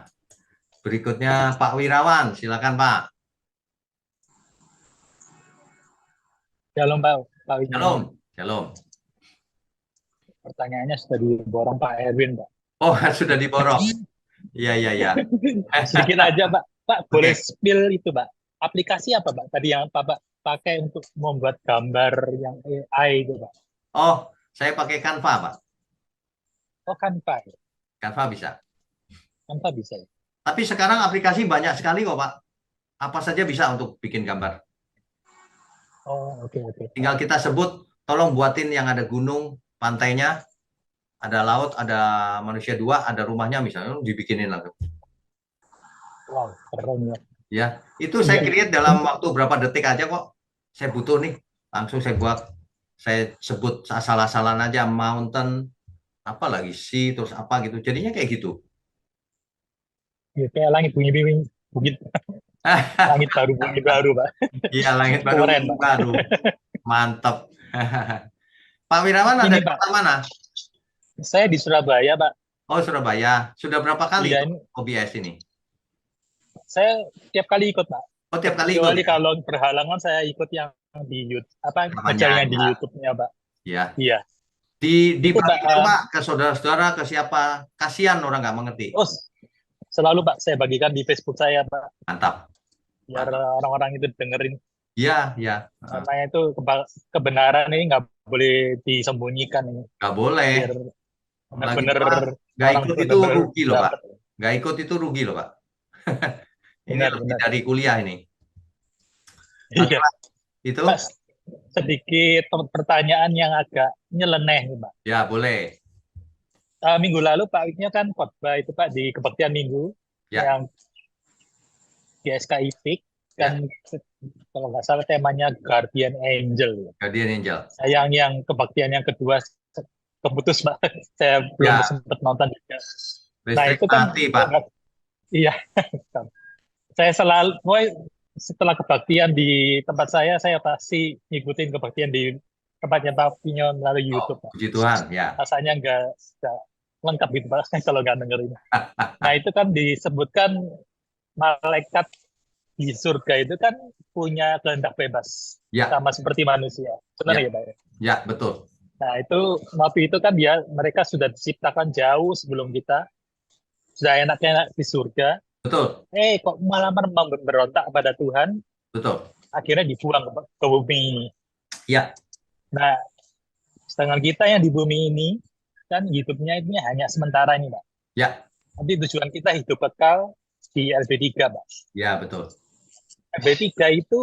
berikutnya Pak Wirawan, silakan Pak. Shalom Pak Wisnu. Shalom. Shalom. Pertanyaannya sudah diborong Pak Erwin, Pak. Oh, sudah diborong. Iya, iya, iya. Sedikit aja, Pak. Pak, boleh Oke. spill itu, Pak. Aplikasi apa, Pak? Tadi yang Pak pakai untuk membuat gambar yang AI itu, Pak. Oh, saya pakai Canva, Pak. Oh, Canva ya? Canva bisa. Canva bisa ya? Tapi sekarang aplikasi banyak sekali kok, Pak. Apa saja bisa untuk bikin gambar. Oh, oke, oke. Tinggal kita sebut, tolong buatin yang ada gunung, pantainya, ada laut, ada manusia dua, ada rumahnya misalnya, dibikinin langsung. Wow, keren ya. Ya, itu saya Iya, create dalam waktu berapa detik aja kok. Saya butuh nih, langsung saya buat. Saya sebut asal-asalan aja, mountain, apa lagi sih, terus apa gitu. Jadinya kayak gitu. iya, kayak langit bunyi-bunyi, bukit, langit baru, bumi baru, Pak. Iya, langit baru, Keren, bumi Pak. baru. Mantap. Pak Wirawan ada Ini, di Pak, kota mana? saya di Surabaya, Pak. Oh, Surabaya. Sudah berapa kali Iya, itu ini OBS ini? saya tiap kali ikut, Pak. Oh, tiap kali ikut Kecuali ya? kalau berhalangan saya ikut yang di YouTube, apa Namanya ngejarnya di aja. YouTube-nya, Pak. Ya. Iya, Di itu Pak. bagikan Pak ke saudara-saudara, ke siapa? Kasihan orang nggak mengerti. Oh, selalu Pak saya bagikan di Facebook saya, Pak, Mantap. biar Mantap. orang-orang itu dengerin. Iya, iya. Karena itu kebenaran ini nggak boleh disembunyikan ini, Nggak boleh. biar Lagi benar-benar pula nggak orang ikut itu benar-benar rugi loh, Pak. dapat. Nggak ikut itu rugi loh, Pak. Ini lebih Benar-benar. dari kuliah ini. Oke, Iya, Pak. Itu? Pak. Sedikit pertanyaan yang agak nyeleneh, nih, Pak. Ya, boleh. Minggu lalu Pak Wiknya kan khotbah itu Pak di kebaktian minggu Ya, yang di SKI Peak, kan ya. kalau nggak salah temanya Guardian Angel, ya. Guardian Angel. Sayang yang kebaktian yang kedua keputus Pak. Saya belum Ya, sempat nonton juga. Nah listrik itu kan mati, Pak. iya. Saya selalu setelah kebaktian di tempat saya pasti ngikutin kebaktian di tempatnya Pak Pinyo melalui Oh, YouTube, Pak. puji Tuhan, ya. Rasanya nggak lengkap gitu Pak kalau nggak dengerin. Nah itu kan disebutkan malaikat di surga itu kan punya kehendak bebas Ya, sama seperti manusia. Benar ya, ya Pak? ya, betul. Nah, itu waktu itu kan mereka sudah diciptakan jauh sebelum kita, sudah enak-enak di surga. Betul, Kok malah memberontak pada Tuhan, betul. akhirnya dibuang ke bumi ini. Ya, Nah, sedangkan kita yang di bumi ini, kan hidupnya ini hanya sementara ini, Pak. ya, Nanti tujuan kita hidup kekal di LB3, Pak. ya, betul. LB3 itu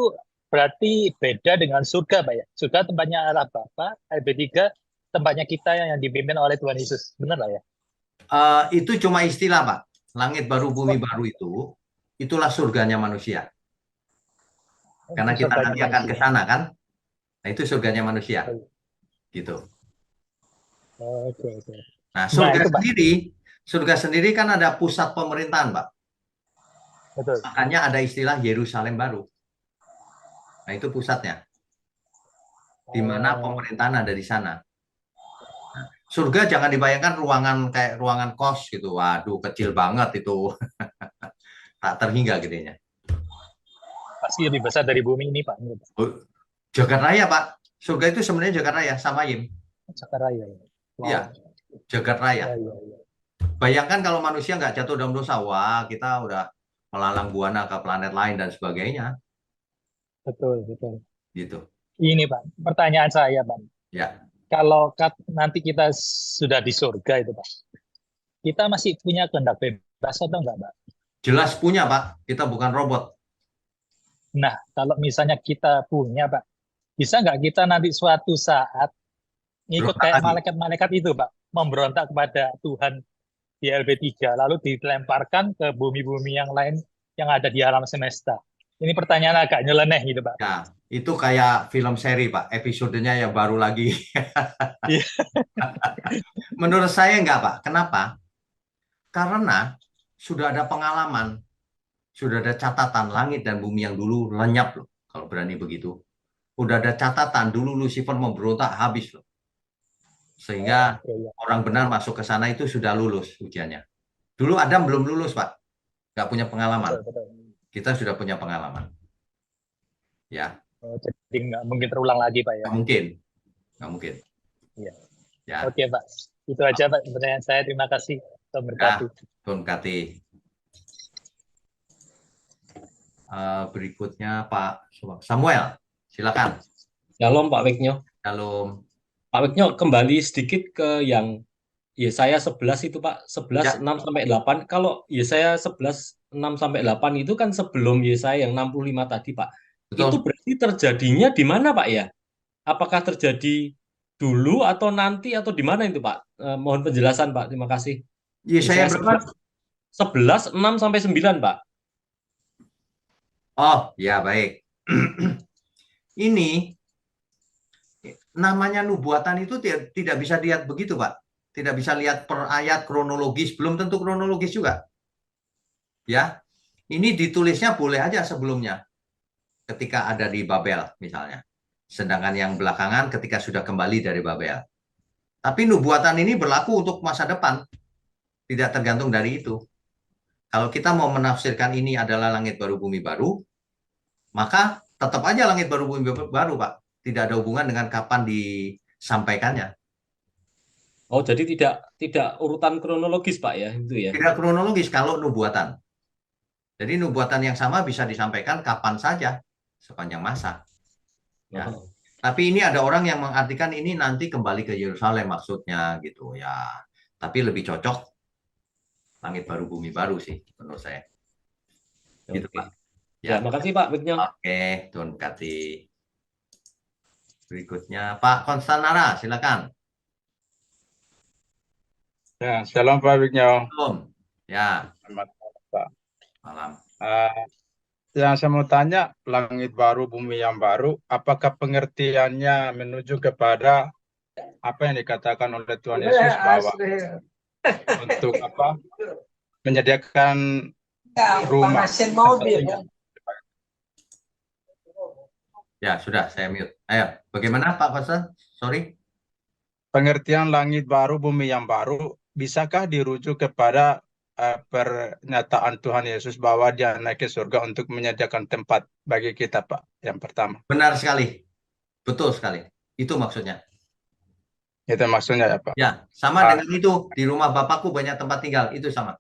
berarti beda dengan surga, Pak ya. Surga tempatnya Allah Bapa, LB3 tempatnya kita yang dipimpin oleh Tuhan Yesus. Benar lah ya? Itu cuma istilah, Pak. Langit baru, bumi Oh, baru itulah surganya manusia. Karena kita surganya nanti akan ke manusia. sana, kan? Nah, itu surganya manusia. Gitu. Oke, oke. Nah, Nah, itu Pak. surga sendiri kan ada pusat pemerintahan, Pak. Betul. Makanya ada istilah Yerusalem baru. Nah, itu pusatnya, di mana Oh, pemerintahan ada di sana. Nah, surga jangan dibayangkan ruangan kayak ruangan kos gitu. Waduh, kecil banget itu. Tak terhingga gedenya. pasti lebih besar dari bumi ini, Pak. Oh, Jagat raya, Pak. Surga itu sebenarnya jagat raya, sama Yim. Jakarta ya. Iya, Wow. jagat raya. Ya, ya, ya. Bayangkan kalau manusia nggak jatuh dalam dosa, wah kita udah melalang buana ke planet lain dan sebagainya, Betul, betul. gitu. Ini, Pak, pertanyaan saya, Pak. Ya, Kalau nanti kita sudah di surga itu, Pak, kita masih punya kehendak bebas atau enggak, Pak? jelas punya, Pak. Kita bukan robot. Nah, kalau misalnya kita punya, Pak, bisa nggak kita nanti suatu saat ngikut Berontak kayak lagi. malaikat-malaikat itu, Pak, memberontak kepada Tuhan di LB3, lalu dilemparkan ke bumi-bumi yang lain yang ada di alam semesta. Ini pertanyaan agak nyeleneh gitu, Pak. Ya, itu kayak film seri, Pak. Episodenya yang baru lagi. Iya, Menurut saya enggak, Pak. Kenapa? Karena sudah ada pengalaman, sudah ada catatan langit dan bumi yang dulu lenyap loh, kalau berani begitu. Udah ada catatan dulu Lucifer memberontak habis loh. Sehingga oke, ya. orang benar masuk ke sana itu sudah lulus ujiannya. Dulu Adam belum lulus, Pak. Nggak punya pengalaman. Betul, betul. Kita sudah punya pengalaman. Ya, Oh, jadi nggak mungkin terulang lagi, Pak, ya. nggak mungkin. Nggak mungkin. Iya. Ya, Oke, Pak. Itu aja, Pak, pertanyaan saya. Terima kasih. Tuhan ya, berkati. Tuhan Kati. Berikutnya Pak Samuel. Silakan. Shalom Pak Wiknyo. Shalom. Pak Wiknyo kembali sedikit ke yang Yesaya 11 itu Pak, 11, Ya. 6 sampai 8. Kalau Yesaya 11, 6 sampai 8 itu kan sebelum Yesaya yang 65 tadi Pak. Betul. Itu berarti terjadinya di mana Pak ya? Apakah terjadi dulu atau nanti atau di mana itu Pak? Mohon penjelasan Pak, terima kasih. Yesaya Yesaya berapa? 11, 6 sampai 9 Pak. Oh, ya baik. Ini namanya nubuatan itu tidak bisa lihat begitu, Pak. Tidak bisa lihat per ayat kronologis, belum tentu kronologis juga. Ya, ini ditulisnya boleh aja sebelumnya, ketika ada di Babel misalnya. Sedangkan yang belakangan ketika sudah kembali dari Babel. Tapi nubuatan ini berlaku untuk masa depan, tidak tergantung dari itu. Kalau kita mau menafsirkan ini adalah langit baru, bumi baru, maka tetap aja langit baru, bumi baru, Pak. Tidak ada hubungan dengan kapan disampaikannya. Oh, jadi tidak urutan kronologis Pak ya, itu ya. Tidak kronologis kalau nubuatan. Jadi nubuatan yang sama bisa disampaikan kapan saja, sepanjang masa. Ya. Oh. Tapi ini ada orang yang mengartikan ini nanti kembali ke Yerusalem maksudnya gitu ya. Tapi lebih cocok langit baru, bumi baru sih menurut saya. Gitu, Oke. Pak. Ya, makasih Pak Wiknyo. Oke, Tuhan berkati. Berikutnya Pak Konstanara, silakan. Ya, shalom Pak Wiknyo. Shalom. Ya, Selamat malam, Pak. malam. Yang saya mau tanya, langit baru, bumi yang baru, apakah pengertiannya menuju kepada apa yang dikatakan oleh Tuhan Yesus bahwa untuk apa? Menyediakan rumah. Ya, sudah saya mute. Ayo, bagaimana Pak Konstanara? Sorry. Pengertian langit baru, bumi yang baru, bisakah dirujuk kepada pernyataan Tuhan Yesus bahwa dia naik ke surga untuk menyediakan tempat bagi kita, Pak? Yang pertama. Benar sekali. Betul sekali. Itu maksudnya. Itu maksudnya ya, Pak. Ya, sama dengan itu. Di rumah Bapakku banyak tempat tinggal. Itu sama.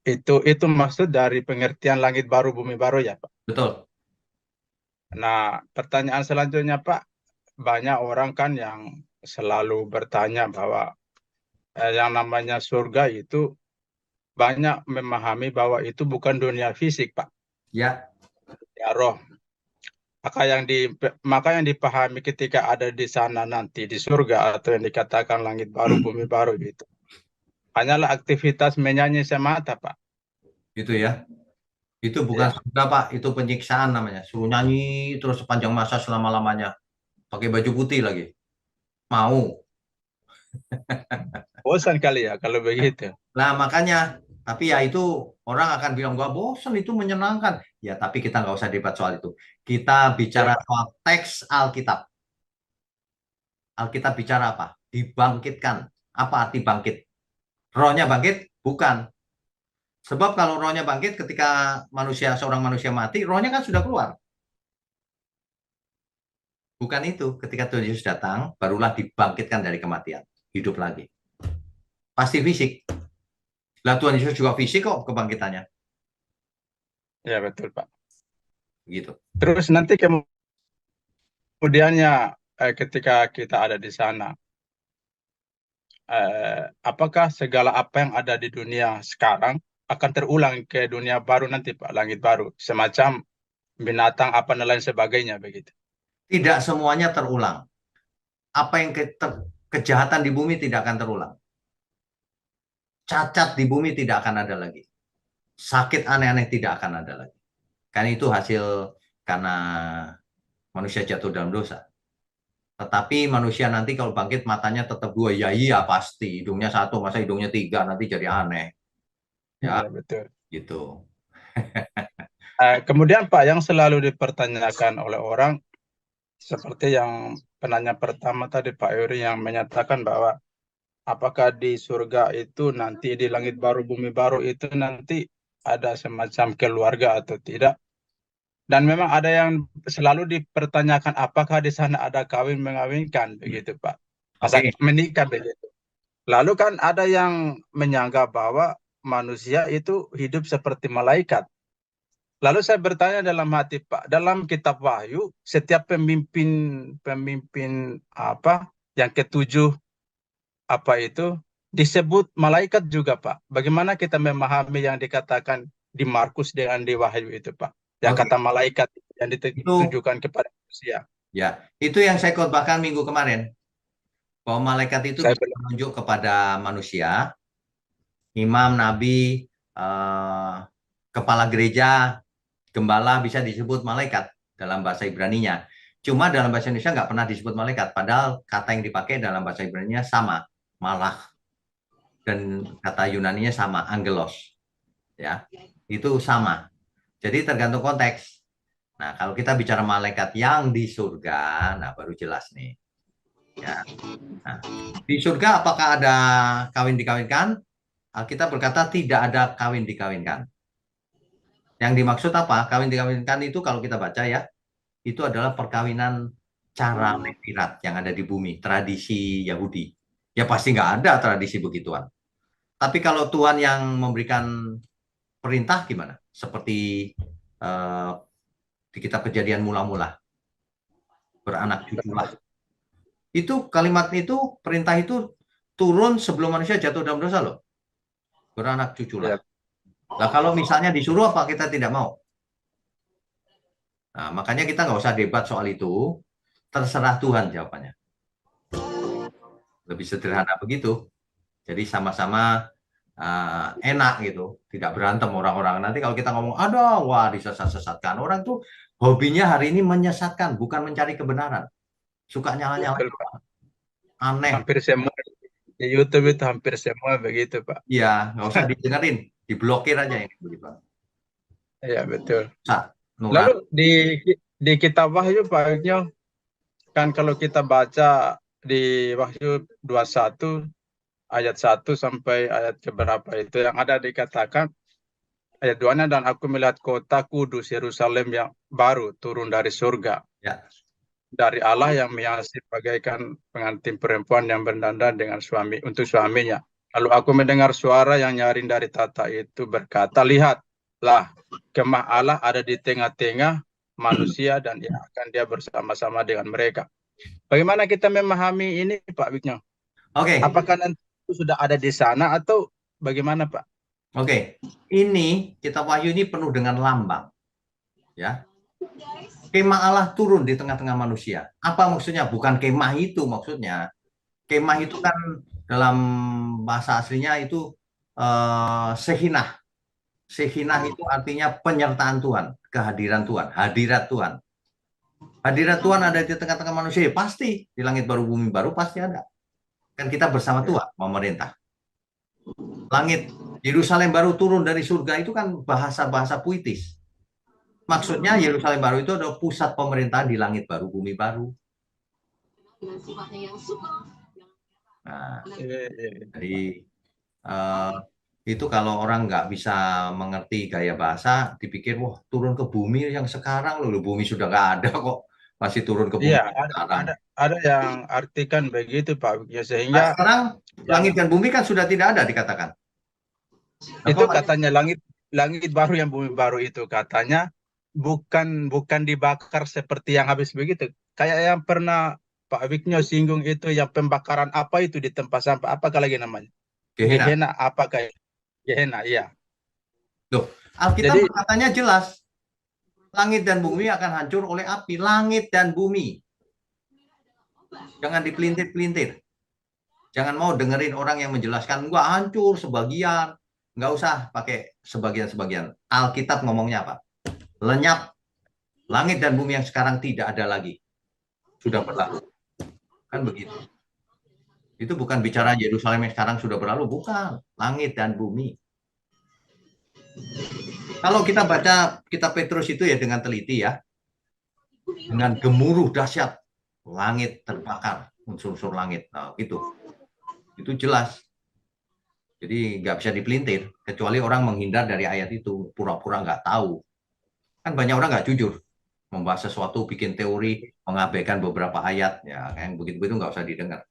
Itu maksud dari pengertian langit baru, bumi baru ya, Pak? Betul. Nah, pertanyaan selanjutnya, Pak. Banyak orang kan yang selalu bertanya bahwa yang namanya surga itu banyak memahami bahwa itu bukan dunia fisik, Pak. Ya. Ya, roh. Maka yang dipahami ketika ada di sana nanti di surga atau yang dikatakan langit baru, bumi baru itu hanyalah aktivitas menyanyi semata, Pak. Gitu ya. Itu bukan surga, Pak. Itu penyiksaan namanya. Suruh nyanyi terus sepanjang masa selama-lamanya. Pakai baju putih lagi. Mau. Bosan kali ya kalau begitu. Nah, makanya, tapi ya itu orang akan bilang, gak bosan, itu menyenangkan. Ya, tapi kita nggak usah debat soal itu. Kita bicara Ya, Pak. soal teks Alkitab. Alkitab bicara apa? Dibangkitkan. Apa arti bangkit? Rohnya bangkit? Bukan. Sebab kalau rohnya bangkit ketika seorang manusia mati, rohnya kan sudah keluar. Bukan itu. Ketika Tuhan Yesus datang, barulah dibangkitkan dari kematian. Hidup lagi. Pasti fisik. Lah Tuhan Yesus juga fisik kok kebangkitannya. Ya betul Pak. Gitu. Terus nanti kemudiannya ketika kita ada di sana, apakah segala apa yang ada di dunia sekarang akan terulang ke dunia baru nanti Pak, langit baru, semacam binatang apa dan lain sebagainya begitu? Tidak semuanya terulang. Apa yang kejahatan di bumi tidak akan terulang. Cacat di bumi tidak akan ada lagi. Sakit aneh-aneh tidak akan ada lagi. Kan itu hasil karena manusia jatuh dalam dosa. Tetapi manusia nanti kalau bangkit matanya tetap dua, ya iya pasti. Hidungnya satu, masa hidungnya tiga, nanti jadi aneh. Ya, Ya betul. gitu. Kemudian Pak, yang selalu dipertanyakan oleh orang, seperti yang penanya pertama tadi Pak Yuri yang menyatakan bahwa apakah di surga itu nanti, di langit baru bumi baru itu nanti ada semacam keluarga atau tidak? Dan memang ada yang selalu dipertanyakan apakah di sana ada kawin mengawinkan begitu Pak. Masa Oke. menikah begitu. Lalu kan ada yang menyanggah bahwa manusia itu hidup seperti malaikat. Lalu saya bertanya dalam hati Pak, dalam kitab Wahyu setiap pemimpin apa yang ketujuh apa itu disebut malaikat juga Pak. Bagaimana kita memahami yang dikatakan di Markus dengan di Wahyu itu Pak? Yang Oke. kata malaikat yang Itu ditujukan kepada manusia. ya, itu yang saya khotbahkan minggu kemarin. Bahwa malaikat itu Saya bisa menunjuk kepada manusia, imam, nabi, kepala gereja, gembala bisa disebut malaikat dalam bahasa Ibrani-nya. Cuma dalam bahasa Indonesia nggak pernah disebut malaikat, padahal kata yang dipakai dalam bahasa Ibrani-nya sama, malach. Dan kata Yunani-nya sama, angelos. Ya, itu sama. Jadi tergantung konteks. Nah, kalau kita bicara malaikat yang di surga, nah baru jelas nih. Ya. Nah, di surga apakah ada kawin dikawinkan? Alkitab berkata tidak ada kawin dikawinkan. Yang dimaksud apa? Kawin dikawinkan itu kalau kita baca ya, itu adalah perkawinan cara levirat yang ada di bumi, tradisi Yahudi. Ya pasti nggak ada tradisi begituan. Tapi kalau Tuhan yang memberikan perintah gimana? Seperti di kitab Kejadian mula-mula, beranak cuculah. Itu kalimat itu, perintah itu turun sebelum manusia jatuh dalam dosa loh. Beranak cuculah. Ya. Nah, kalau misalnya disuruh apa kita tidak mau? Nah, makanya kita nggak usah debat soal itu. Terserah Tuhan jawabannya. Lebih sederhana begitu. Jadi sama-sama enak gitu. Tidak berantem orang-orang. Nanti kalau kita ngomong, aduh, wah disesat-sesatkan. Orang tuh hobinya hari ini menyesatkan, bukan mencari kebenaran. Suka nyala-nyalain Betul, Pak. orang. Aneh. Hampir semua di YouTube itu hampir semua begitu Pak. Iya, nggak usah didengerin. Diblokir aja ini begitu. Iya betul. Nurani. Lalu di kitab Wahyu Pak Yunyo, kan kalau kita baca di Wahyu 21 ayat 1 sampai ayat keberapa itu yang ada dikatakan ayat 2-nya, dan aku melihat kota kudus Yerusalem yang baru turun dari surga. Ya. Dari Allah yang mengasihi bagaikan pengantin perempuan yang berdandan dengan suami untuk suaminya. Lalu aku mendengar suara yang nyaring dari tata itu berkata, lihatlah, kemah Allah ada di tengah-tengah manusia dan dia bersama-sama dengan mereka. Bagaimana kita memahami ini Pak Wigno? Oke. Apakah nanti itu sudah ada di sana atau bagaimana Pak? Oke. Ini kitab Wahyu ini penuh dengan lambang. Ya. Kemah Allah turun di tengah-tengah manusia. Apa maksudnya? Bukan kemah itu maksudnya. Kemah itu kan dalam bahasa aslinya itu sehinah. Sehinah itu artinya penyertaan Tuhan, kehadiran Tuhan, hadirat Tuhan. Hadirat Tuhan ada di tengah-tengah manusia, pasti di langit baru bumi baru pasti ada. Kan kita bersama Tuhan memerintah. Langit Yerusalem baru turun dari surga itu kan bahasa-bahasa puitis. Maksudnya Yerusalem baru itu adalah pusat pemerintahan di langit baru bumi baru. Nah, jadi itu kalau orang nggak bisa mengerti gaya bahasa, dipikir wah turun ke bumi yang sekarang loh, bumi sudah nggak ada kok, masih turun ke bumi Iya, sekarang. ada yang artikan begitu Pak Wikyo, Nah, sehingga sekarang langit dan bumi kan sudah tidak ada dikatakan. itu katanya langit baru yang bumi baru itu katanya bukan dibakar seperti yang habis begitu. Kayak yang pernah Pak Wikyo singgung itu yang pembakaran apa itu di tempat sampah, apakah lagi namanya? Gehenna. Gehenna, apakah? Gehenna, iya. Loh, Alkitab Jadi katanya jelas, langit dan bumi akan hancur oleh api. Langit dan bumi. Jangan dipelintir-pelintir. Jangan mau dengerin orang yang menjelaskan, nggak hancur sebagian. Nggak usah pakai sebagian-sebagian. Alkitab ngomongnya apa? Lenyap. Langit dan bumi yang sekarang tidak ada lagi. Sudah berlalu. Kan begitu. Itu bukan bicara Yerusalem yang sekarang sudah berlalu. Bukan. Langit dan bumi. Kalau kita baca kitab Petrus itu ya dengan teliti ya. Dengan gemuruh dahsyat. Langit terbakar. Unsur-unsur langit. Nah, itu jelas. Jadi nggak bisa dipelintir. Kecuali orang menghindar dari ayat itu. Pura-pura nggak tahu. Kan banyak orang nggak jujur. Membahas sesuatu, bikin teori, mengabaikan beberapa ayat. Ya, yang begitu-begitu nggak usah didengar.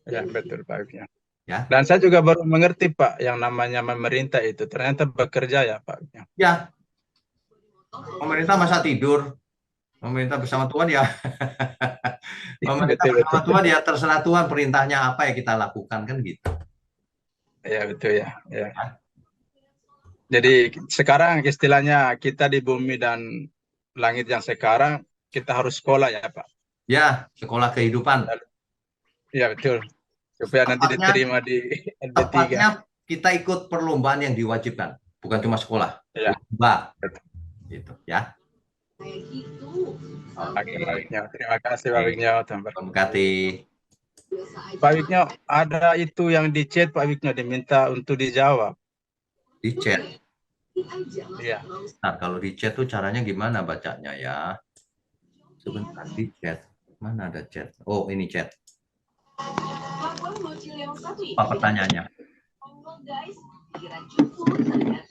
ya betul Pak Wikyo. Ya. Dan saya juga baru mengerti Pak yang namanya memerintah itu ternyata bekerja ya Pak Wikyo. Ya. Pemerintah masa tidur? Pemerintah bersama Tuhan ya. Pemerintah bersama Tuhan ya terserah Tuhan perintahnya apa ya kita lakukan kan gitu. Ya betul ya. Jadi sekarang istilahnya kita di bumi dan langit yang sekarang kita harus sekolah ya Pak. Ya, sekolah kehidupan. Ya betul. Supaya nanti diterima di LB3. Tepatnya kita ikut perlombaan yang diwajibkan, bukan cuma sekolah. Ya. Lomba. Gitu ya. Oke, Pak Wikyo. Terima kasih Pak Wikyo. Terima kasih. Pak Wikyo, ada itu yang di chat Pak Wikyo diminta untuk dijawab. Di chat. Iya. Nah, kalau di chat tuh caranya gimana bacanya ya? Sebentar di chat. Mana ada chat? Oh, ini chat. Apa pertanyaannya?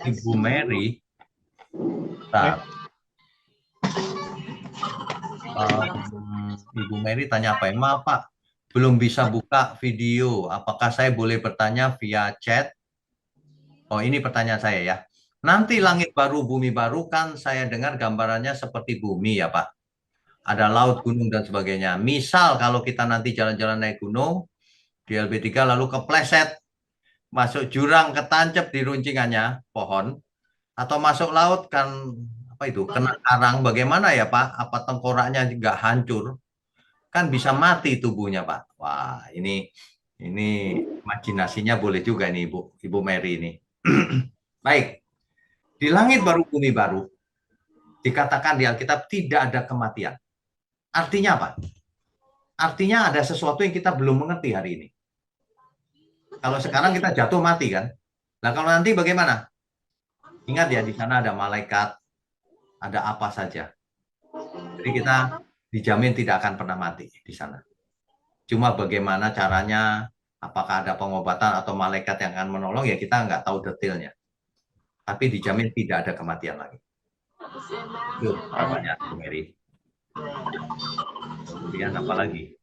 Ibu Mary. Bentar. Ibu Mary tanya apa? Maaf Pak, belum bisa buka video. Apakah saya boleh bertanya via chat? Oh, ini pertanyaan saya ya. Nanti langit baru, bumi baru kan saya dengar gambarannya seperti bumi ya Pak. Ada laut, gunung, dan sebagainya. Misal kalau kita nanti jalan-jalan naik gunung, di LB3 lalu kepleset, masuk jurang, ketancap di runcingannya, pohon, atau masuk laut kan, apa itu, kena karang, bagaimana ya Pak? Apa tengkoraknya nggak hancur? Kan bisa mati tubuhnya Pak. Wah, ini imajinasinya boleh juga nih Ibu Mary ini. Baik, di langit baru, bumi baru, dikatakan di Alkitab tidak ada kematian. Artinya apa? Artinya ada sesuatu yang kita belum mengerti hari ini. Kalau sekarang kita jatuh mati kan? Nah kalau nanti bagaimana? Ingat ya, di sana ada malaikat, ada apa saja. Jadi kita dijamin tidak akan pernah mati di sana. Cuma bagaimana caranya, apakah ada pengobatan atau malaikat yang akan menolong, ya kita nggak tahu detailnya. Tapi dijamin tidak ada kematian lagi. Itu jawabannya, Bu Mary. Kemudian apa lagi?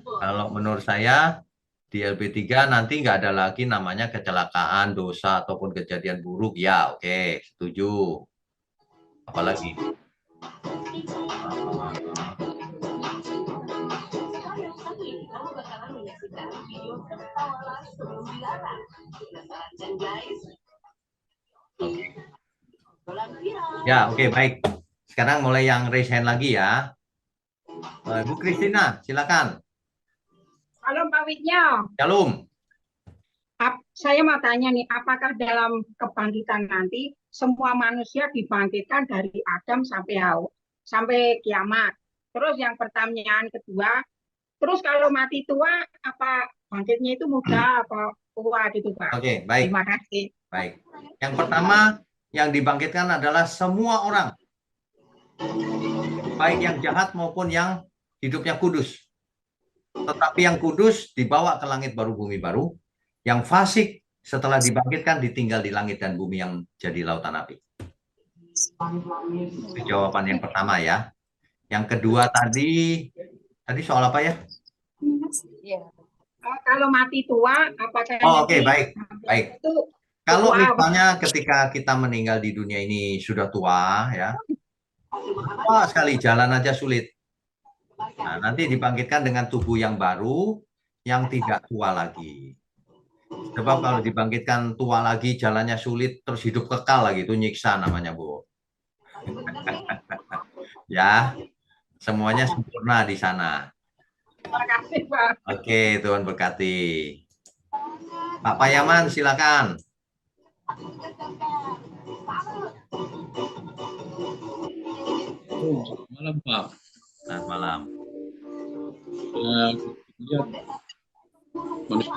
Kalau menurut saya, di LB3 nanti nggak ada lagi namanya kecelakaan, dosa, ataupun kejadian buruk. Ya, oke, setuju. Apalagi? Ya, oke, baik. Sekarang mulai yang raise hand lagi ya. Bu Kristina, silakan. Halo Pak Wikyo. Shalom. Saya mau tanya nih, apakah dalam kebangkitan nanti semua manusia dibangkitkan dari Adam sampai Hawa, sampai kiamat? Terus yang pertanyaan kedua, terus kalau mati tua, apa bangkitnya itu muda apa tua gitu, Pak? Oke, baik, Terima kasih. baik. Yang pertama, yang dibangkitkan adalah semua orang, baik yang jahat maupun yang hidupnya kudus. Tetapi yang kudus dibawa ke langit baru, bumi baru. Yang fasik setelah dibangkitkan ditinggal di langit dan bumi yang jadi lautan api. Itu jawaban yang pertama ya. Yang kedua tadi soal apa ya? Kalau mati tua, apakah Oh, oke, nanti baik, baik. itu Kalau tua? misalnya ketika kita meninggal di dunia ini sudah tua ya, tua sekali, jalan aja sulit. Nah, nanti dibangkitkan dengan tubuh yang baru, yang tidak tua lagi. Sebab kalau dibangkitkan tua lagi, jalannya sulit, terus hidup kekal lagi, itu nyiksa namanya, Bu. Ya, semuanya sempurna di sana. Terima kasih, Pak. Oke, Tuhan berkati. Pak Payaman, silakan. Malam, Pak. Selamat malam. Lihat manusia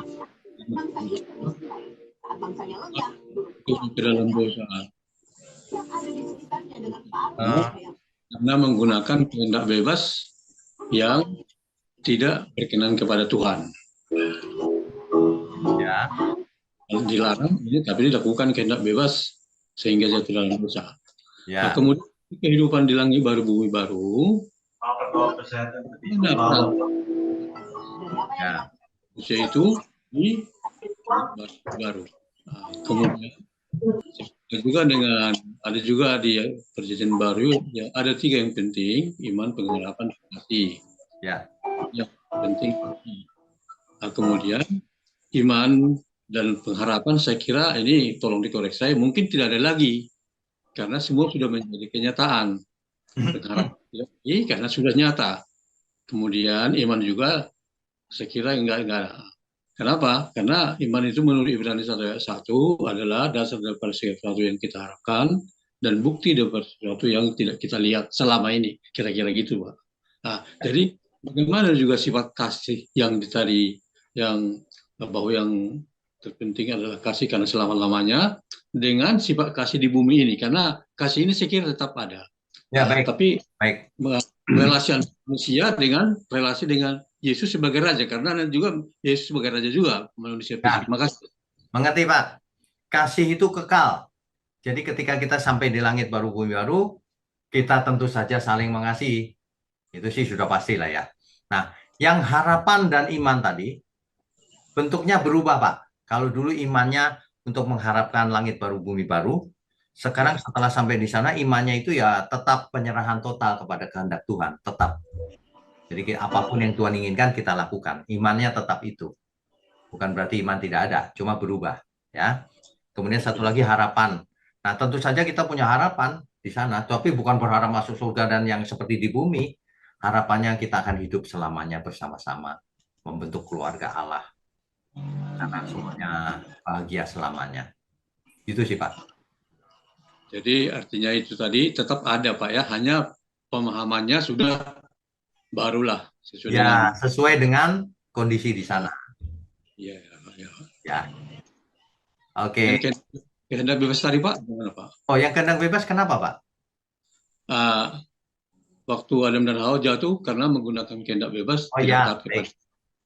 itu ke dalam dosa karena menggunakan kehendak bebas yang tidak berkenan kepada Tuhan. Ya, Dilarang, tapi dilakukan kehendak bebas sehingga jatuh dalam dosa. Nah, ya, kemudian kehidupan di langit baru bumi baru, ya, manusia itu di baru. Nah, kemudian ada juga di perjanjian baru ya, ada 3 yang penting: iman, pengharapan, dan hati. ya, Yang penting. Nah, kemudian iman dan pengharapan, saya kira ini tolong dikoreksi saya, mungkin tidak ada lagi karena semua sudah menjadi kenyataan. Pengharapan tidak lagi karena sudah nyata. Kemudian iman juga saya kira enggak ada. Kenapa? Karena iman itu menurut Ibrani 1 ayat 1 adalah dasar daripada sesuatu yang kita harapkan dan bukti daripada sesuatu yang tidak kita lihat selama ini. Kira-kira gitu, Pak. Nah, jadi bagaimana juga sifat kasih yang tadi, yang bahwa yang terpenting adalah kasih karena selama-lamanya, dengan sifat kasih di bumi ini. Karena kasih ini saya kira tetap ada. ya, baik, Tapi baik. relasi manusia dengan relasi dengan Yesus sebagai raja, karena juga Yesus sebagai raja juga manusia. Ya. Terima kasih. Mengerti, Pak? Kasih itu kekal. Jadi ketika kita sampai di langit baru bumi baru, kita tentu saja saling mengasihi. Itu sih sudah pasti lah ya. Nah, yang harapan dan iman tadi bentuknya berubah, Pak. Kalau dulu imannya untuk mengharapkan langit baru bumi baru, sekarang setelah sampai di sana imannya itu ya tetap penyerahan total kepada kehendak Tuhan, tetap. Jadi apapun yang Tuhan inginkan kita lakukan. Imannya tetap itu. Bukan berarti iman tidak ada, cuma berubah, ya. Kemudian satu lagi harapan. Nah, tentu saja kita punya harapan di sana, tapi bukan berharap masuk surga dan yang seperti di bumi. Harapannya kita akan hidup selamanya bersama-sama, membentuk keluarga Allah. Karena semuanya bahagia selamanya. Itu sih, Pak. Jadi artinya itu tadi tetap ada, Pak ya, hanya pemahamannya sudah barulah sesuai dengan Ya, sesuai dengan kondisi di sana. ya. Ya. Oke. Kehendak bebas tadi, Pak, gimana, Pak? Oh, yang kehendak bebas kenapa, Pak? Waktu Adam dan Hawa jatuh karena menggunakan kehendak bebas. Oh ya, baik.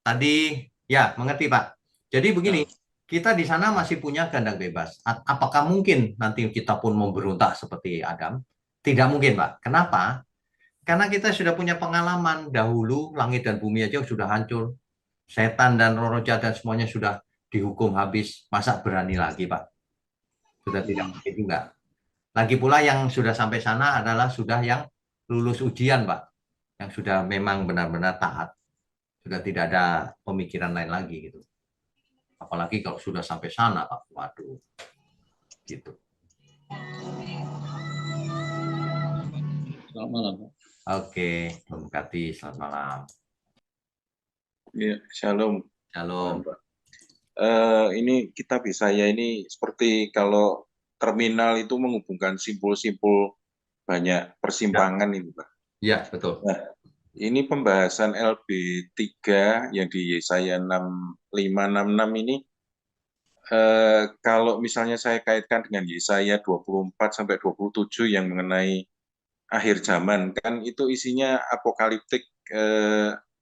Tadi ya mengerti, Pak. Jadi begini, kita di sana masih punya kehendak bebas. Apakah mungkin nanti kita pun memberontak seperti Adam? Tidak mungkin, Pak. Kenapa? Karena kita sudah punya pengalaman dahulu, langit dan bumi aja sudah hancur. Setan dan roh jahat dan semuanya sudah dihukum habis. Masa berani lagi, Pak? Sudah tidak mungkin juga. Lagi pula yang sudah sampai sana adalah sudah yang lulus ujian, Pak. Yang sudah memang benar-benar taat. Sudah tidak ada pemikiran lain lagi gitu. Apalagi kalau sudah sampai sana, Pak. Waduh. Gitu. Selamat malam, Pak. Oke, terima kasih. Selamat malam. Ya, shalom. Shalom. ini kitab Yesaya ini seperti kalau terminal itu menghubungkan simpul-simpul banyak Ya, persimpangan ini, Pak. ya betul. Nah, ini pembahasan LB3 yang di Yesaya 6566 ini, kalau misalnya saya kaitkan dengan Yesaya 24 sampai 27 yang mengenai akhir zaman, kan itu isinya apokaliptik,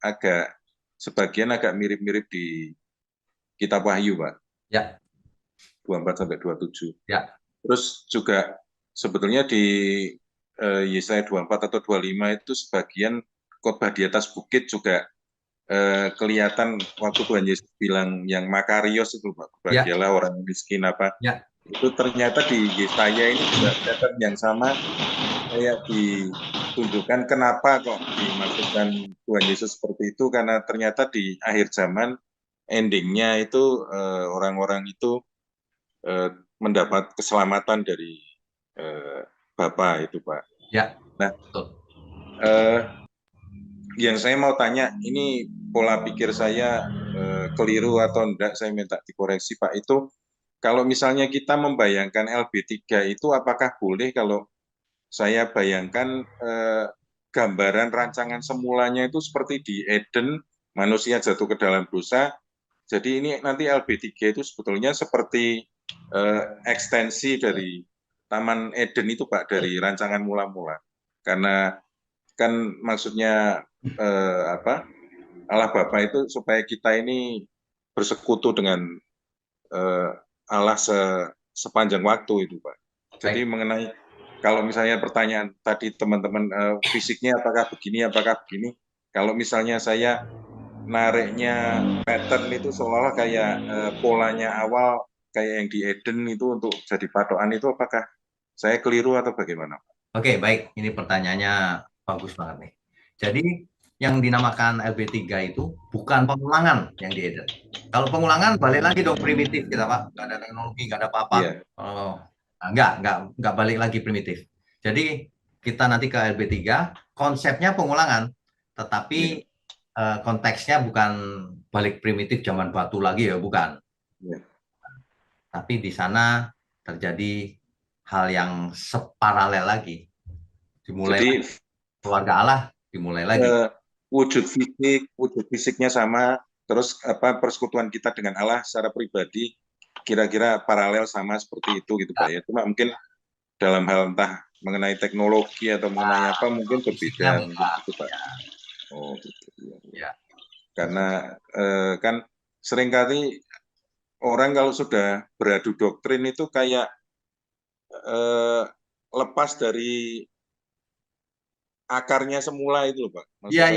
agak sebagian agak mirip-mirip di kitab Wahyu, Pak, Ya, 24 sampai 27. ya, Terus juga sebetulnya di Yesaya 24 atau 25 itu sebagian khotbah di atas bukit juga kelihatan waktu Tuhan Yesus bilang yang Makarios itu, Pak, ya, berbahagialah orang miskin apa, ya. itu ternyata di Yesaya ini juga pattern yang sama, kayak ditunjukkan kenapa kok dimaksudkan Tuhan Yesus seperti itu, karena ternyata di akhir zaman endingnya itu orang-orang itu mendapat keselamatan dari Bapa itu, Pak. Ya, Nah, betul. yang saya mau tanya, ini pola pikir saya keliru atau enggak, saya minta dikoreksi, Pak. Itu kalau misalnya kita membayangkan LB3 itu apakah boleh kalau saya bayangkan gambaran rancangan semulanya itu seperti di Eden, manusia jatuh ke dalam dosa. Jadi ini nanti LB3 itu sebetulnya seperti ekstensi dari Taman Eden itu, Pak, dari rancangan mula-mula. Karena kan maksudnya apa, Allah Bapa itu supaya kita ini bersekutu dengan Allah sepanjang waktu itu, Pak. Jadi Baik. mengenai kalau misalnya pertanyaan tadi teman-teman, fisiknya apakah begini, kalau misalnya saya nariknya pattern itu seolah-olah kayak polanya awal kayak yang di Eden itu untuk jadi patokan, itu apakah saya keliru atau bagaimana? Oke, baik. Ini pertanyaannya bagus banget nih. Jadi yang dinamakan LB3 itu bukan pengulangan yang di Eden. Kalau pengulangan balik lagi dong primitif kita, Pak. Nggak ada teknologi, nggak ada apa-apa. Iya. Oh, nggak balik lagi primitif. Jadi kita nanti ke LB3, konsepnya pengulangan, tetapi konteksnya bukan balik primitif zaman batu lagi ya, bukan. Iya. Tapi di sana terjadi hal yang separalel lagi. Dimulai Jadi keluarga Allah, dimulai lagi. wujud fisiknya sama, terus apa persekutuan kita dengan Allah secara pribadi kira-kira paralel sama seperti itu gitu, Pak, ya. Cuma mungkin dalam hal entah mengenai teknologi atau mengenai apa mungkin berbeda mungkin gitu, Pak. Oh gitu. Ya. Karena kan seringkali orang kalau sudah beradu doktrin itu kayak lepas dari akarnya semula itu loh, Pak. Maksud Iya,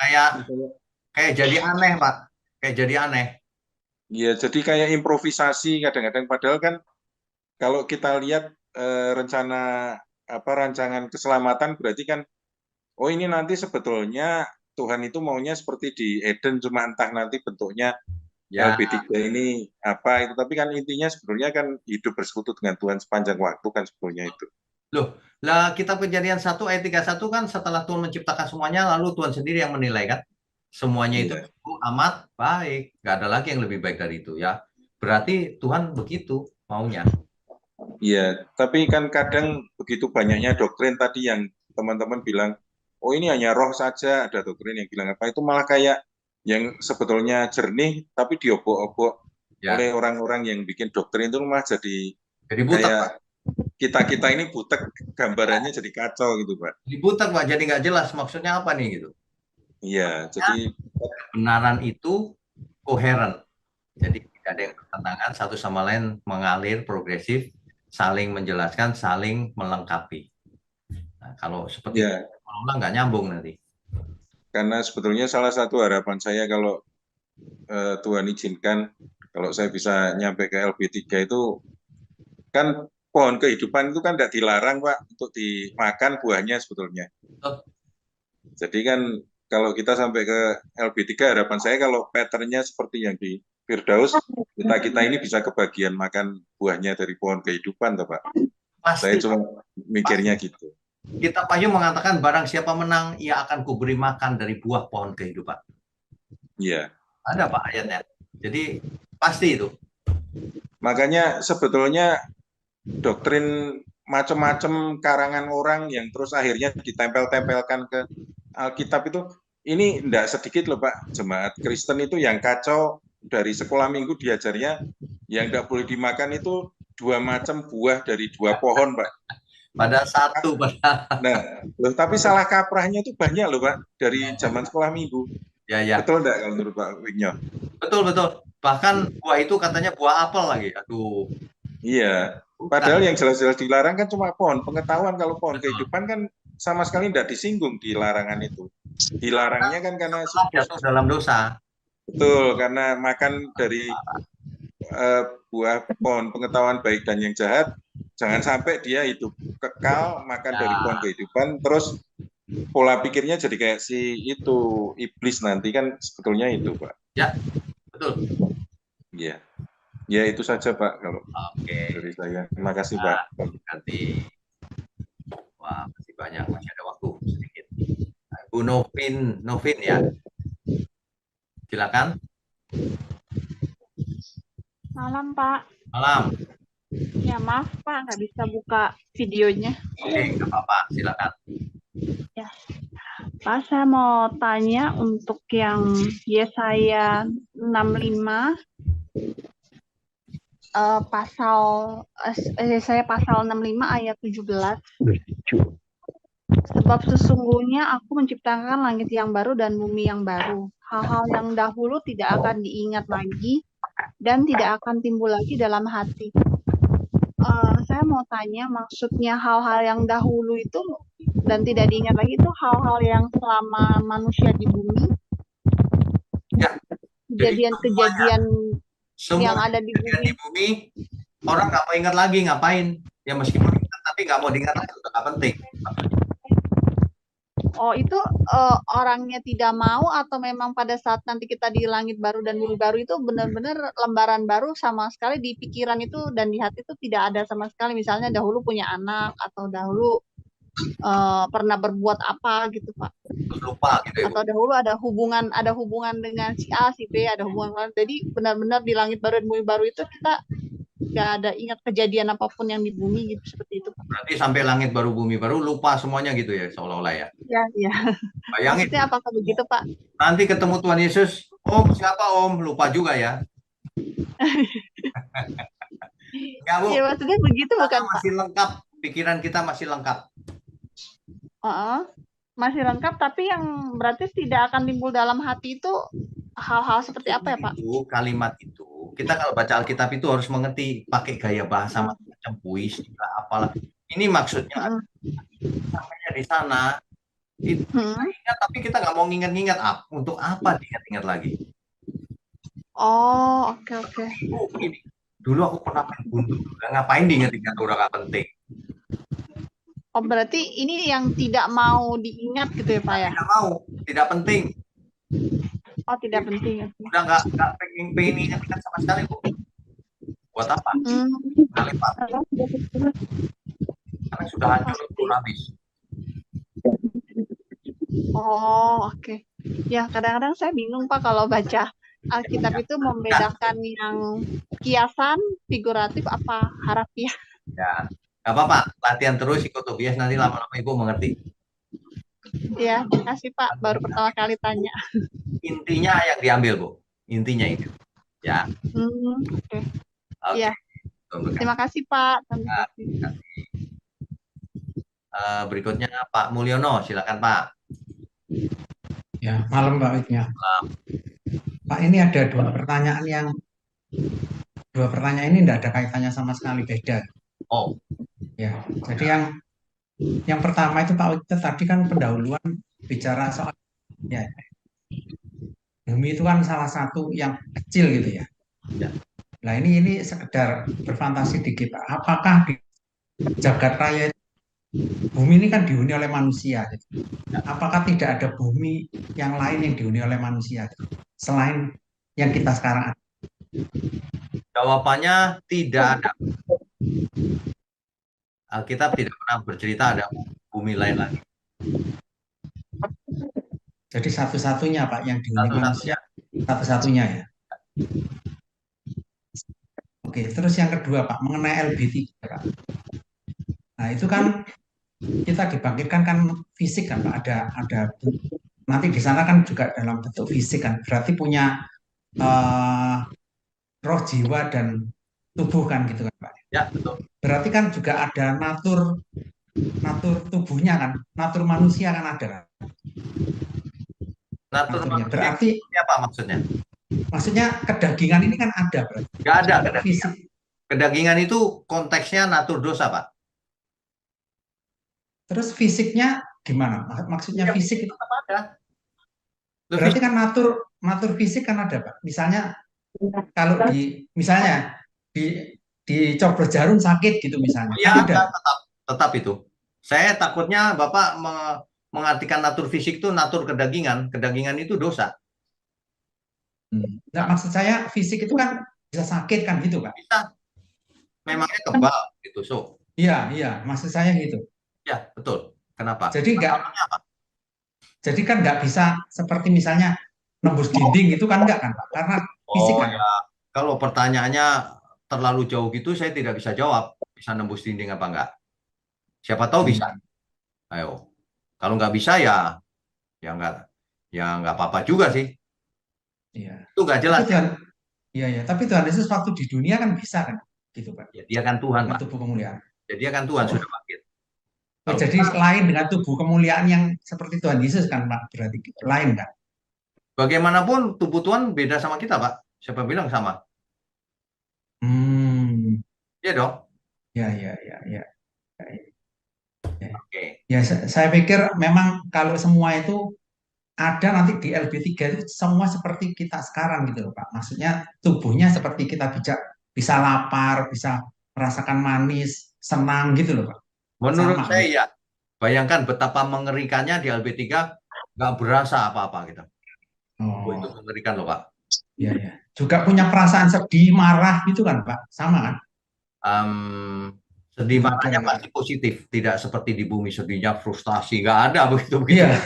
saya kalau kayak jadi aneh, Pak. Kayak jadi aneh. Iya, jadi kayak improvisasi kadang-kadang, padahal kan kalau kita lihat rancangan keselamatan berarti kan, oh ini nanti sebetulnya Tuhan itu maunya seperti di Eden, cuma entah nanti bentuknya LB3 ini apa itu, tapi kan intinya sebetulnya kan hidup bersekutu dengan Tuhan sepanjang waktu kan sebetulnya itu. Loh, lah kitab Kejadian 1 ayat 31 kan setelah Tuhan menciptakan semuanya, lalu Tuhan sendiri yang menilai kan. Semuanya itu amat baik. Nggak ada lagi yang lebih baik dari itu ya. Berarti Tuhan begitu maunya. Iya, tapi kan kadang begitu banyaknya doktrin tadi yang teman-teman bilang, oh ini hanya roh saja, ada doktrin yang bilang apa, itu malah kayak yang sebetulnya jernih, tapi diobok-obok oleh orang-orang yang bikin doktrin itu malah jadi butek, kayak Pak. Kita ini butek, gambarannya jadi kacau gitu, Pak. Jadi butek, Pak, jadi nggak jelas maksudnya apa nih gitu. Iya, jadi kebenaran itu koheren. Jadi tidak ada yang bertentangan, satu sama lain mengalir progresif, saling menjelaskan, saling melengkapi. Nah, kalau seperti itu, nggak nyambung nanti. Karena sebetulnya salah satu harapan saya kalau Tuhan izinkan, kalau saya bisa nyampe ke LB3 itu, kan pohon kehidupan itu kan tidak dilarang, Pak, untuk dimakan buahnya sebetulnya. Jadi kan kalau kita sampai ke LB3, harapan saya kalau patternnya seperti yang di Firdaus, kita ini bisa kebagian makan buahnya dari pohon kehidupan, toh, Pak. Saya cuma mikirnya gitu. Kitab Wahyu mengatakan barang siapa menang, ia akan kuberi makan dari buah pohon kehidupan. Iya. Ada, Pak, ayatnya. Jadi Pasti itu. Makanya sebetulnya doktrin macam-macam karangan orang yang terus akhirnya ditempel-tempelkan ke Alkitab itu, ini tidak sedikit loh Pak, jemaat Kristen itu yang kacau dari sekolah minggu diajarnya yang tidak boleh dimakan itu 2 macam buah dari 2 pohon Pak. Pada satu, pada. Nah, loh, tapi salah kaprahnya itu banyak loh Pak dari zaman sekolah minggu. Ya, ya. Betul enggak kalau menurut Pak Wignyo? Betul, betul. Bahkan buah itu katanya buah apel lagi. Aduh. Iya. Bukan. Padahal yang jelas-jelas dilarang kan cuma pohon pengetahuan. Kalau pohon kehidupan kan sama sekali tidak disinggung di larangan itu. Dilarangnya kan karena Jatuh dalam dosa. betul, karena makan dari buah pohon pengetahuan baik dan yang jahat, jangan sampai dia hidup kekal makan dari pohon kehidupan, terus pola pikirnya jadi kayak si itu iblis nanti kan sebetulnya itu Pak. Ya, betul. Iya. Ya itu saja Pak kalau dari saya. Terima kasih Pak. Ganti. Wah, masih banyak, masih ada waktu sedikit. Bu Novin ya. Silakan. Malam Pak. Malam. Ya maaf Pak, nggak bisa buka videonya. Oke, nggak apa-apa, silakan. Ya, Pak, saya mau tanya untuk yang Yesaya 65 Yesaya pasal 65 ayat 17. Sebab sesungguhnya aku menciptakan langit yang baru dan bumi yang baru. Hal-hal yang dahulu tidak akan diingat lagi dan tidak akan timbul lagi dalam hati. Saya mau tanya, maksudnya hal-hal yang dahulu itu dan tidak diingat lagi itu hal-hal yang selama manusia di bumi, ya, kejadian-kejadian yang ada di bumi, orang nggak mau ingat lagi, ngapain? Ya meskipun ingat, tapi nggak mau diingat lagi, udah nggak penting. Oh, itu orangnya tidak mau atau memang pada saat nanti kita di langit baru dan bumi baru itu benar-benar lembaran baru, sama sekali di pikiran itu dan di hati itu tidak ada sama sekali, misalnya dahulu punya anak atau dahulu pernah berbuat apa gitu Pak? Lupa gitu ya. Atau dahulu ada hubungan dengan si A, si B, ada hubungan. Jadi benar-benar di langit baru dan bumi baru itu kita nggak ada ingat kejadian apapun yang di bumi gitu, seperti itu Pak. Berarti sampai langit baru bumi baru lupa semuanya gitu ya, seolah-olah ya. Iya. Bayangin. Maksudnya apakah begitu Pak? Nanti ketemu Tuhan Yesus, Om siapa Om? Lupa juga ya. Enggak Bu. Iya, maksudnya begitu bukan Pak? Masih lengkap, pikiran kita masih lengkap. Masih lengkap, tapi yang berarti tidak akan timbul dalam hati itu hal-hal seperti apa ya Pak? Itu kalimat itu, kita kalau baca Alkitab itu harus mengerti, pakai gaya bahasa macam puisi apalah. Ini maksudnya sampainya di sana itu ingat, tapi kita nggak mau ngingat-ngingat untuk apa diingat-ingat lagi. Oh, oke. Ini dulu aku pernah main gundu, ngapain diingat-ingat, udah nggak penting. Oh, berarti ini yang tidak mau diingat gitu ya Pak ya? Tidak mau, tidak penting. Oh, tidak penting. Udah nggak pengen ingat-ingat sama sekali Bu. Buat apa? Kalimat. Karena sudah hancur, sudah habis. Oh, oke. Ya, kadang-kadang saya bingung Pak kalau baca Alkitab itu membedakan yang kiasan, figuratif, apa harafiah. Ya, nggak apa-apa. Latihan terus, ikut Tobias, nanti lama-lama Ibu mengerti. Ya, terima kasih Pak. Baru pertama kali tanya. Intinya yang diambil Bu. Intinya itu. Ya. Oke. Ya. Terima kasih Pak. Terima kasih. Berikutnya Pak Mulyono, silakan Pak. Ya, malam Pak Wignya. Pak, ini ada dua pertanyaan ini tidak ada kaitannya sama sekali, beda. Oh. Ya, jadi yang pertama itu Pak Wignya tadi kan pendahuluan bicara soal ya, bumi itu kan salah satu yang kecil gitu ya. Nah ini sekedar berfantasi dikit, apakah di jagat raya itu, bumi ini kan dihuni oleh manusia, gitu. Apakah tidak ada bumi yang lain yang dihuni oleh manusia gitu, selain yang kita sekarang ada? Jawabannya tidak ada. Alkitab tidak pernah bercerita ada bumi lain lagi. Jadi satu-satunya Pak yang dihuni manusia, satu-satunya ya. Oke, terus yang kedua Pak, mengenai LB3 Pak. Nah, itu kan kita dibangkitkan kan fisik kan Pak, ada nanti di sana kan juga dalam bentuk fisik kan, berarti punya eh, roh, jiwa, dan tubuh kan gitu kan Pak. Ya, betul. Berarti kan juga ada natur natur tubuhnya kan, natur manusia kan ada kan. Natur Naturnya. manusia Berarti ini apa maksudnya? maksudnya kedagingan ini kan ada berarti. Nggak ada Ada kedagingan. fisik. Kedagingan itu konteksnya natur dosa, Pak. Terus fisiknya gimana? Maksudnya Ya, fisik itu tetap ada. Itu berarti fisik. kan natur fisik kan ada Pak. Misalnya kalau misalnya dicoblos jarum sakit gitu misalnya. Ya, Kan ada. tetap itu. Saya takutnya Bapak mengartikan natur fisik itu natur kedagingan. Kedagingan itu dosa. Nah, maksud saya fisik itu kan bisa sakit kan gitu Pak. Bisa. Memangnya kebal gitu. So. Iya, maksud saya gitu. Ya, betul. Kenapa? Jadi kan nggak bisa seperti misalnya nembus dinding itu kan enggak kan Pak? Karena fisik kan. Ya. Kalau pertanyaannya terlalu jauh gitu, saya tidak bisa jawab. Bisa nembus dinding apa enggak? Siapa tahu bisa. Ayo. Kalau nggak bisa ya nggak apa-apa juga sih. Iya. Itu nggak jelas. Tapi Tuhan Yesus waktu di dunia kan bisa kan, gitu Pak. Ya, dia kan Tuhan, Pak. Tubuh kemuliaan. Ya, dia kan Tuhan sudah bangkit. Jadi lain dengan tubuh kemuliaan yang seperti Tuhan Yesus kan Pak, berarti lain kan? Bagaimanapun tubuh Tuhan beda sama kita, Pak. Siapa bilang sama? Iya dong. Ya. Oke. Ya, saya pikir memang kalau semua itu ada nanti di LB3 itu semua seperti kita sekarang gitu loh Pak. Maksudnya tubuhnya seperti kita bisa lapar, bisa merasakan manis, senang gitu loh Pak. Menurut Sama, saya gitu. ya. Bayangkan betapa mengerikannya di LB3 nggak berasa apa-apa gitu. Itu mengerikan loh Pak. Iya. Juga punya perasaan sedih, marah gitu kan Pak, sama kan? Sedih marahnya pasti positif, tidak seperti di bumi sedihnya frustasi, nggak ada begitu. Iya.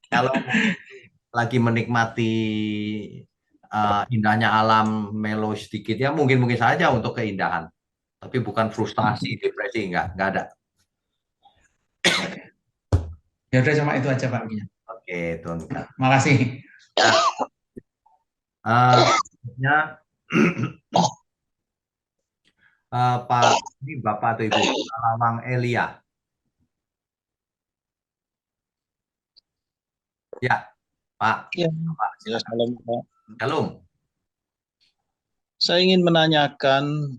Kalau lagi menikmati indahnya alam, melo sedikit ya mungkin saja untuk keindahan, tapi bukan frustasi, depresi, nggak ada. Ya udah cuma itu aja Pak. Oke, Tuan. Makasih. Pak, ini Bapak atau Ibu Lawang Elia. Ya, Pak. Ya, salam Pak. Shalom. Saya ingin menanyakan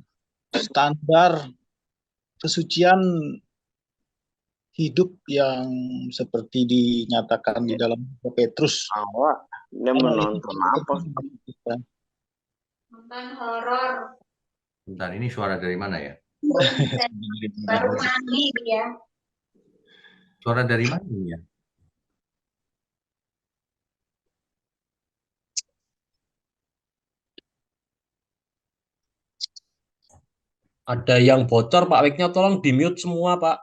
standar kesucian hidup yang seperti dinyatakan di dalam Petrus. Dia menonton apa? Nonton horor. Bentar, ini suara dari mana ya? Baru mandi dia. Suara dari mana ini ya? Ada yang bocor Pak, mic-nya tolong di-mute semua Pak.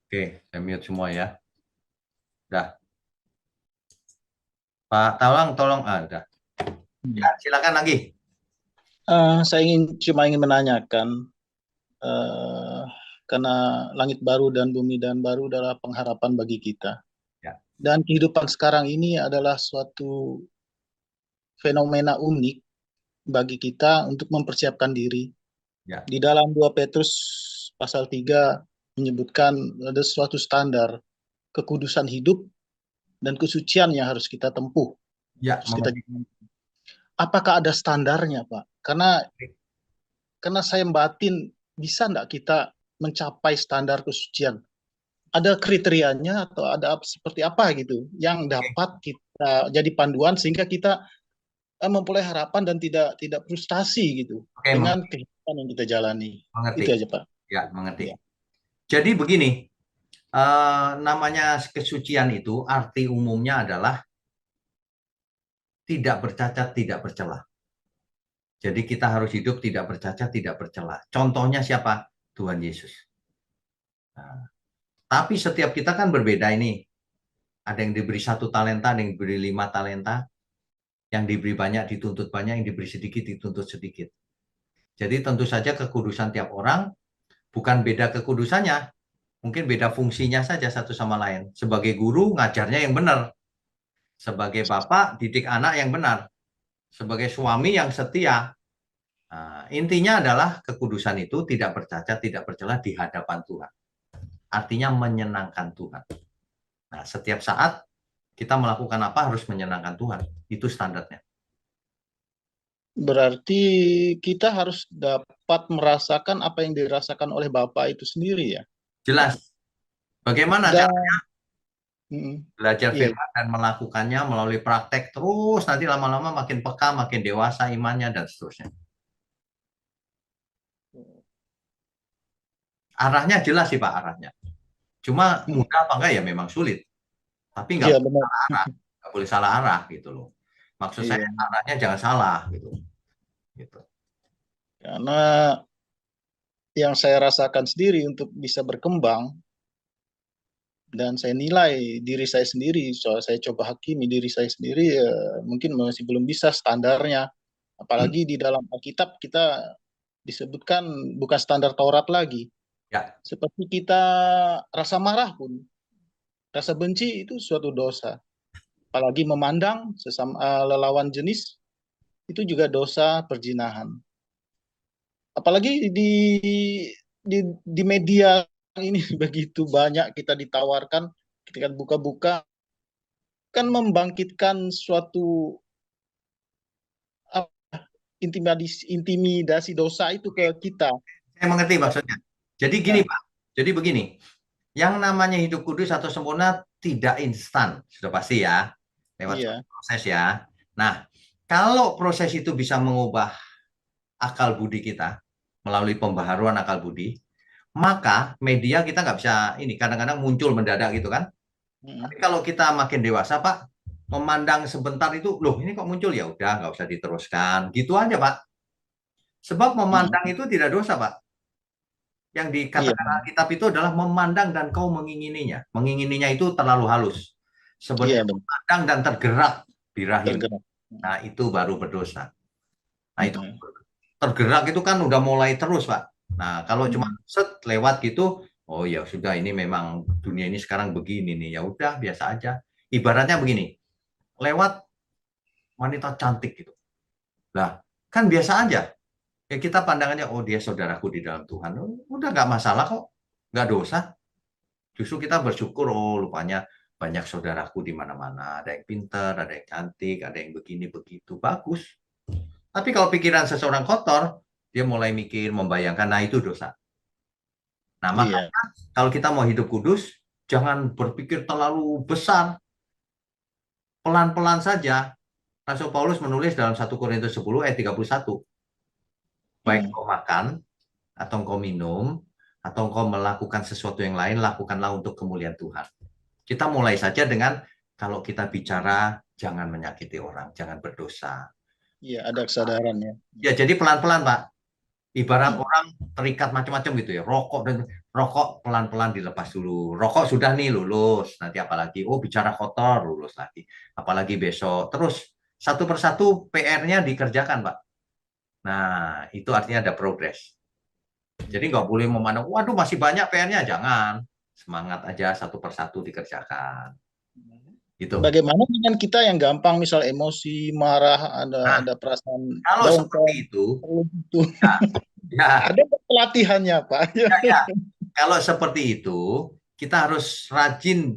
Oke, saya mute semua ya. Dah. Pak, tolong. Dah. Ya, silakan lagi. Saya cuma ingin menanyakan, karena langit baru dan bumi dan baru adalah pengharapan bagi kita. Ya. Dan kehidupan sekarang ini adalah suatu fenomena unik bagi kita untuk mempersiapkan diri. Ya. Di dalam 2 Petrus pasal 3 menyebutkan ada suatu standar kekudusan hidup dan kesucian yang harus kita tempuh. Ya, apakah ada standarnya, Pak? Karena saya batin, bisa enggak kita mencapai standar kesucian? Ada kriterianya atau ada seperti apa gitu yang dapat kita jadi panduan sehingga kita memperoleh harapan dan tidak frustasi gitu dengan kehidupan yang kita jalani. Mengerti. Itu aja Pak. Ya, mengerti. Ya. Jadi begini, namanya kesucian itu arti umumnya adalah tidak bercacat, tidak bercela. Jadi kita harus hidup tidak bercacat, tidak bercela. Contohnya siapa? Tuhan Yesus. Nah, tapi setiap kita kan berbeda ini. Ada yang diberi 1 talenta, ada yang diberi 5 talenta. Yang diberi banyak dituntut banyak, yang diberi sedikit dituntut sedikit. Jadi tentu saja kekudusan tiap orang bukan beda kekudusannya, mungkin beda fungsinya saja satu sama lain. Sebagai guru ngajarnya yang benar, sebagai bapak didik anak yang benar, sebagai suami yang setia. Nah, intinya adalah kekudusan itu tidak bercacat, tidak bercela di hadapan Tuhan. Artinya menyenangkan Tuhan. Nah, setiap saat kita melakukan apa harus menyenangkan Tuhan. Itu standarnya. Berarti kita harus dapat merasakan apa yang dirasakan oleh Bapak itu sendiri ya. Jelas. Bagaimana Dan caranya? Belajar iya. firman dan melakukannya melalui praktek terus, nanti lama-lama makin peka, makin dewasa imannya, dan seterusnya. Arahnya jelas sih Pak, arahnya. Cuma mudah apa enggak ya memang sulit. Tapi nggak Iya, boleh benar. salah arah, nggak boleh salah arah gitu loh. Maksud saya Iya. arahnya jangan salah gitu. Karena yang saya rasakan sendiri untuk bisa berkembang dan saya nilai diri saya sendiri, soal saya coba hakimi diri saya sendiri, mungkin masih belum bisa standarnya. Apalagi di dalam Alkitab kita disebutkan bukan standar Taurat lagi. Ya. Seperti kita rasa marah pun, rasa benci itu suatu dosa. Apalagi memandang sesama lelawan jenis itu juga dosa perzinahan. Apalagi di media ini begitu banyak kita ditawarkan, kita buka-buka kan membangkitkan suatu intimidasi dosa itu ke kita. Saya mengerti maksudnya. Jadi gini Pak, jadi begini, yang namanya hidup kudus atau sempurna tidak instan, sudah pasti ya, lewat proses ya. Nah, kalau proses itu bisa mengubah akal budi kita, melalui pembaharuan akal budi, maka media kita nggak bisa ini, kadang-kadang muncul mendadak gitu kan. Tapi kalau kita makin dewasa Pak, memandang sebentar itu, loh ini kok muncul, ya udah nggak usah diteruskan, gitu aja Pak. Sebab memandang itu tidak dosa Pak. Yang dikatakan Alkitab itu adalah memandang dan kau mengingininya. Mengingininya itu terlalu halus. Sebenarnya memandang dan tergerak di rahim. Nah itu baru berdosa. Nah itu tergerak itu kan udah mulai terus Pak. Nah kalau cuma set lewat gitu, oh ya sudah ini memang dunia ini sekarang begini nih, ya udah biasa aja. Ibaratnya begini, lewat wanita cantik gitu. Lah kan biasa aja. Ya kita pandangannya, oh dia saudaraku di dalam Tuhan. Udah nggak masalah kok. Nggak dosa. Justru kita bersyukur, oh rupanya banyak saudaraku di mana-mana. Ada yang pintar, ada yang cantik, ada yang begini, begitu. Bagus. Tapi kalau pikiran seseorang kotor, dia mulai mikir, membayangkan, nah itu dosa. Nah makanya kalau kita mau hidup kudus, jangan berpikir terlalu besar. Pelan-pelan saja. Rasul Paulus menulis dalam 1 Korintus 10 ayat 31. Baik kau makan, atau kau minum, atau kau melakukan sesuatu yang lain, lakukanlah untuk kemuliaan Tuhan. Kita mulai saja dengan, kalau kita bicara, jangan menyakiti orang, jangan berdosa. Iya, ada kesadaran ya. Ya, jadi pelan-pelan, Pak. Ibarat orang terikat macam-macam gitu ya, rokok pelan-pelan dilepas dulu. Rokok sudah nih lulus, nanti apalagi, oh bicara kotor, lulus lagi. Apalagi besok. Terus, satu persatu PR-nya dikerjakan, Pak. Nah, itu artinya ada progres. Jadi nggak boleh memandang, waduh masih banyak PR-nya, jangan. Semangat aja satu persatu dikerjakan. Gitu. Bagaimana dengan kita yang gampang misal emosi, marah, ada perasaan kalau seperti itu, ada pelatihannya Pak. Kalau seperti itu, kita harus rajin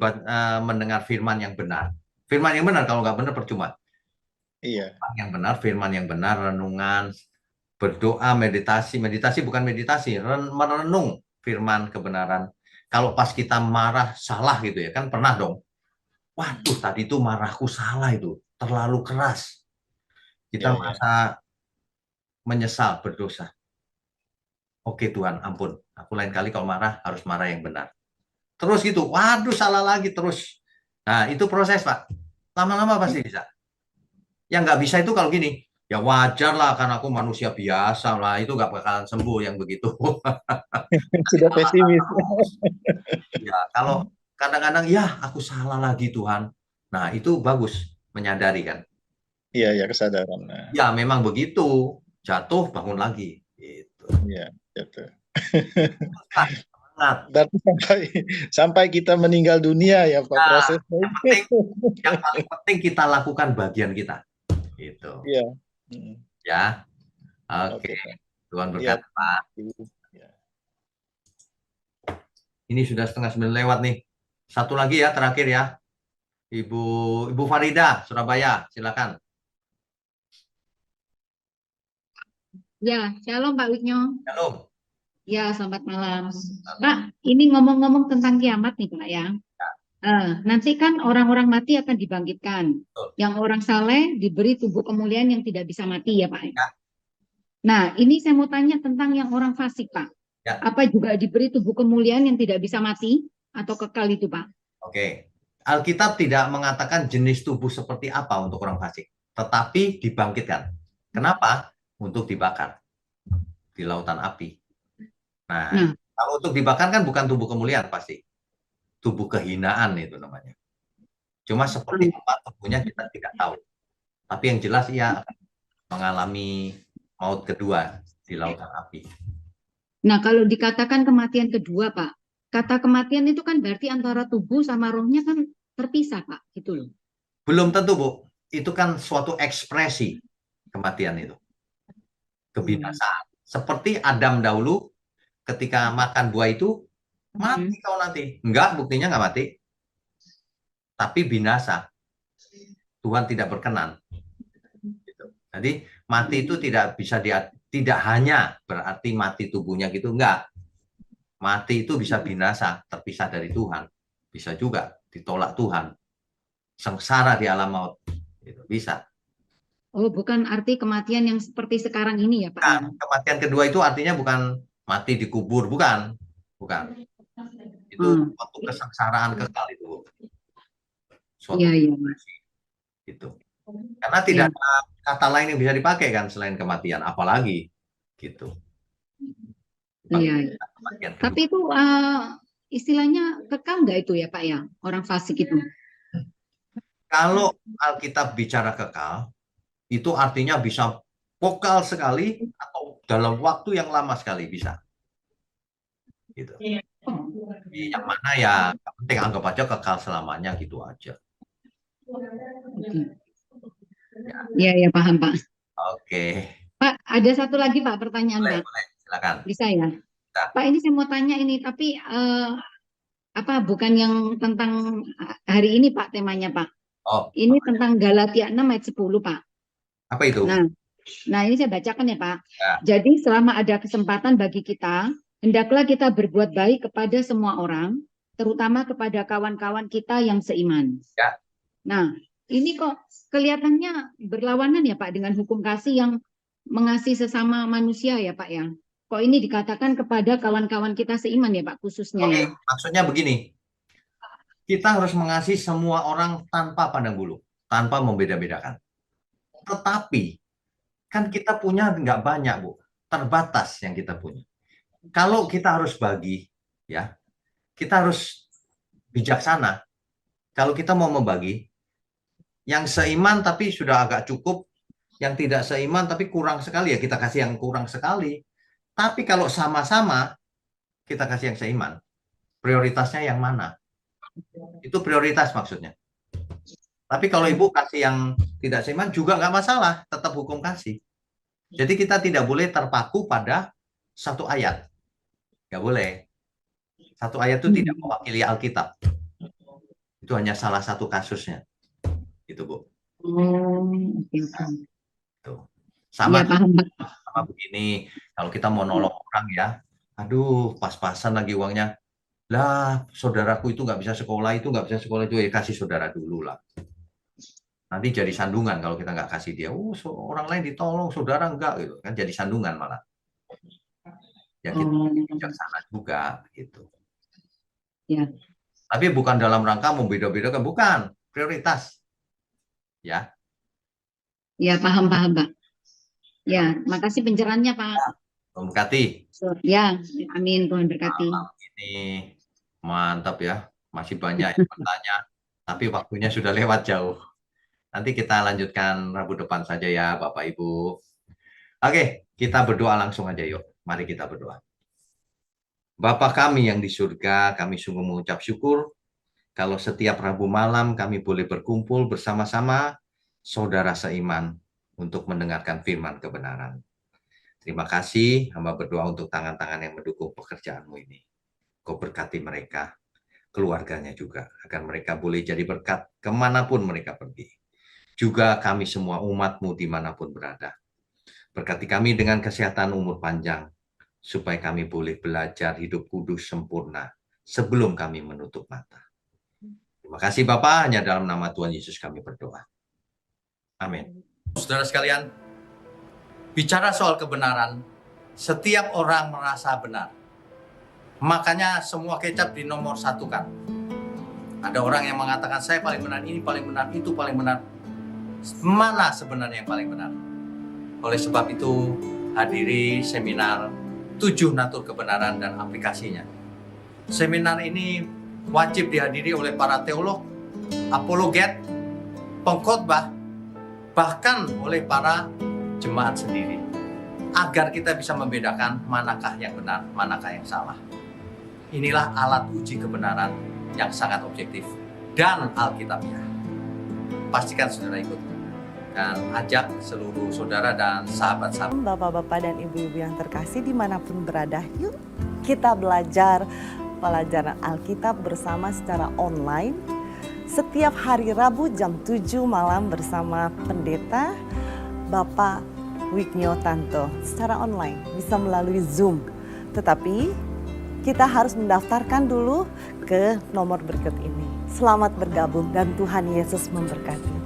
mendengar firman yang benar. Firman yang benar, kalau nggak benar percuma. Iya. Yang benar, firman yang benar, renungan, berdoa, meditasi bukan meditasi, merenung firman kebenaran. Kalau pas kita marah salah gitu ya, kan pernah dong. Waduh, tadi itu marahku salah itu, terlalu keras. Kita merasa menyesal, berdosa. Oke Tuhan, ampun. Aku lain kali kalau marah harus marah yang benar. Terus gitu, waduh salah lagi terus. Nah, itu proses, Pak. Lama-lama pasti bisa. Yang nggak bisa itu kalau gini, ya wajar lah karena aku manusia biasa lah, itu nggak bakalan sembuh yang begitu. Sudah pesimis. Ya, kalau kadang-kadang ya aku salah lagi Tuhan. Nah, itu bagus menyadari kan. Iya, ya kesadaran. Ya, memang begitu. Jatuh bangun lagi. Gitu. Iya, gitu. Semangat, semangat. Dan sampai kita meninggal dunia ya Pak Nah, prosesnya. yang paling penting kita lakukan bagian kita. Gitu. Iya. Ya. Oke. Oke, Pak. Tuhan Iya. berkati, Pak. Ya. Ini sudah 8:30 lewat nih. Satu lagi ya, terakhir ya. Ibu Farida, Surabaya, silakan. Ya, shalom Pak Wigno. Shalom. Ya, selamat malam. Pak, ini ngomong-ngomong tentang kiamat nih Pak ya. Nanti kan orang-orang mati akan dibangkitkan. Yang orang saleh diberi tubuh kemuliaan yang tidak bisa mati ya Pak. Ya. Nah, ini saya mau tanya tentang yang orang fasik Pak. Ya. Apa juga diberi tubuh kemuliaan yang tidak bisa mati atau kekal itu Pak? Oke. Alkitab tidak mengatakan jenis tubuh seperti apa untuk orang fasik, tetapi dibangkitkan. Kenapa? Untuk dibakar di lautan api. Nah, kalau untuk dibakar kan bukan tubuh kemuliaan pasti. Tubuh kehinaan itu namanya. Cuma seperti apa tubuhnya kita tidak tahu. Tapi yang jelas ia akan mengalami maut kedua di lautan api. Nah, kalau dikatakan kematian kedua, Pak, kata kematian itu kan berarti antara tubuh sama rohnya kan terpisah, Pak, gitu loh. Belum tentu, Bu. Itu kan suatu ekspresi kematian itu. Kebinasaan. Seperti Adam dahulu ketika makan buah itu, mati kau nanti. Enggak, buktinya enggak mati. Tapi binasa. Tuhan tidak berkenan. Gitu. Jadi mati itu tidak bisa tidak hanya berarti mati tubuhnya gitu, enggak. Mati itu bisa binasa, terpisah dari Tuhan. Bisa juga ditolak Tuhan. Sengsara di alam maut. Gitu. Bisa. Oh, bukan arti kematian yang seperti sekarang ini ya, Pak? Nah, kematian kedua itu artinya bukan mati dikubur, bukan. Bukan. Itu suatu kesengsaraan kekal itu. Suatu gitu. Karena tidak ada kata lain yang bisa dipakai kan selain kematian, apalagi gitu. Iya. Tapi itu istilahnya kekal nggak itu ya Pak ya, orang fasik itu? Kalau Alkitab bicara kekal, itu artinya bisa vokal sekali atau dalam waktu yang lama sekali bisa. Gitu. Yang mana ya penting anggap aja kekal selamanya gitu aja. Iya, paham Pak. Oke. Pak, ada satu lagi Pak pertanyaan Pak. Boleh, silakan. Bisa ya? Pak, ini saya mau tanya ini, tapi bukan yang tentang hari ini Pak temanya Pak. Oh. Ini tentang Galatia 6 ayat 10 Pak. Apa itu? Nah ini saya bacakan ya Pak. Ya. Jadi selama ada kesempatan bagi kita, hendaklah kita berbuat baik kepada semua orang, terutama kepada kawan-kawan kita yang seiman. Ya. Nah, ini kok kelihatannya berlawanan ya Pak dengan hukum kasih yang mengasihi sesama manusia ya Pak ya. Kok ini dikatakan kepada kawan-kawan kita seiman ya Pak khususnya ya? Maksudnya begini, kita harus mengasihi semua orang tanpa pandang bulu, tanpa membeda-bedakan. Tetapi kan kita punya nggak banyak Bu, terbatas yang kita punya. Kalau kita harus bagi, ya kita harus bijaksana. Kalau kita mau membagi, yang seiman tapi sudah agak cukup, yang tidak seiman tapi kurang sekali ya kita kasih yang kurang sekali. Tapi kalau sama-sama kita kasih yang seiman, prioritasnya yang mana? Itu prioritas maksudnya. Tapi kalau ibu kasih yang tidak seiman juga nggak masalah, tetap hukum kasih. Jadi kita tidak boleh terpaku pada satu ayat. Nggak boleh. Satu ayat itu tidak mewakili Alkitab. Itu hanya salah satu kasusnya. Gitu, Bu. Sama begini, kalau kita mau nolong orang ya, aduh pas-pasan lagi uangnya, lah saudaraku itu nggak bisa sekolah, itu ya kasih saudara dulu lah. Nanti jadi sandungan kalau kita nggak kasih dia, orang lain ditolong, saudara enggak gitu kan, jadi sandungan malah. Ya kita bijaksana juga gitu. Ya. Tapi bukan dalam rangka membeda-bedakan, bukan, prioritas. Ya. Ya, paham Pak. Ya, makasih pencerahannya Pak. Tuhan berkati. Ya, amin, Tuhan berkati. Ini mantap ya, masih banyak yang bertanya, tapi waktunya sudah lewat jauh. Nanti kita lanjutkan Rabu depan saja ya Bapak Ibu. Oke, kita berdoa langsung aja yuk. Mari kita berdoa. Bapa kami yang di surga, kami sungguh mengucap syukur kalau setiap Rabu malam kami boleh berkumpul bersama-sama saudara seiman untuk mendengarkan firman kebenaran. Terima kasih, hamba berdoa untuk tangan-tangan yang mendukung pekerjaanmu ini. Kau berkati mereka, keluarganya juga, agar mereka boleh jadi berkat kemanapun mereka pergi. Juga kami semua umatmu dimanapun berada. Berkati kami dengan kesehatan umur panjang, supaya kami boleh belajar hidup kudus sempurna sebelum kami menutup mata. Terima kasih Bapa, hanya dalam nama Tuhan Yesus kami berdoa. Amin. Saudara sekalian, bicara soal kebenaran, setiap orang merasa benar. Makanya semua kecap di nomor satu kan. Ada orang yang mengatakan saya paling benar, ini paling benar, itu paling benar. Mana sebenarnya yang paling benar? Oleh sebab itu, hadiri seminar 7 natur kebenaran dan aplikasinya. Seminar ini wajib dihadiri oleh para teolog, apologet, pengkhotbah, bahkan oleh para jemaat sendiri. Agar kita bisa membedakan manakah yang benar, manakah yang salah. Inilah alat uji kebenaran yang sangat objektif dan alkitabiah. Pastikan saudara ikut. Dan ajak seluruh saudara dan sahabat-sahabat. Bapak-bapak dan ibu-ibu yang terkasih dimanapun berada, yuk kita belajar pelajaran Alkitab bersama secara online. Setiap hari Rabu jam 7 malam bersama pendeta Bapak Wignio Tanto secara online, bisa melalui Zoom. Tetapi kita harus mendaftarkan dulu ke nomor berikut ini. Selamat bergabung dan Tuhan Yesus memberkati.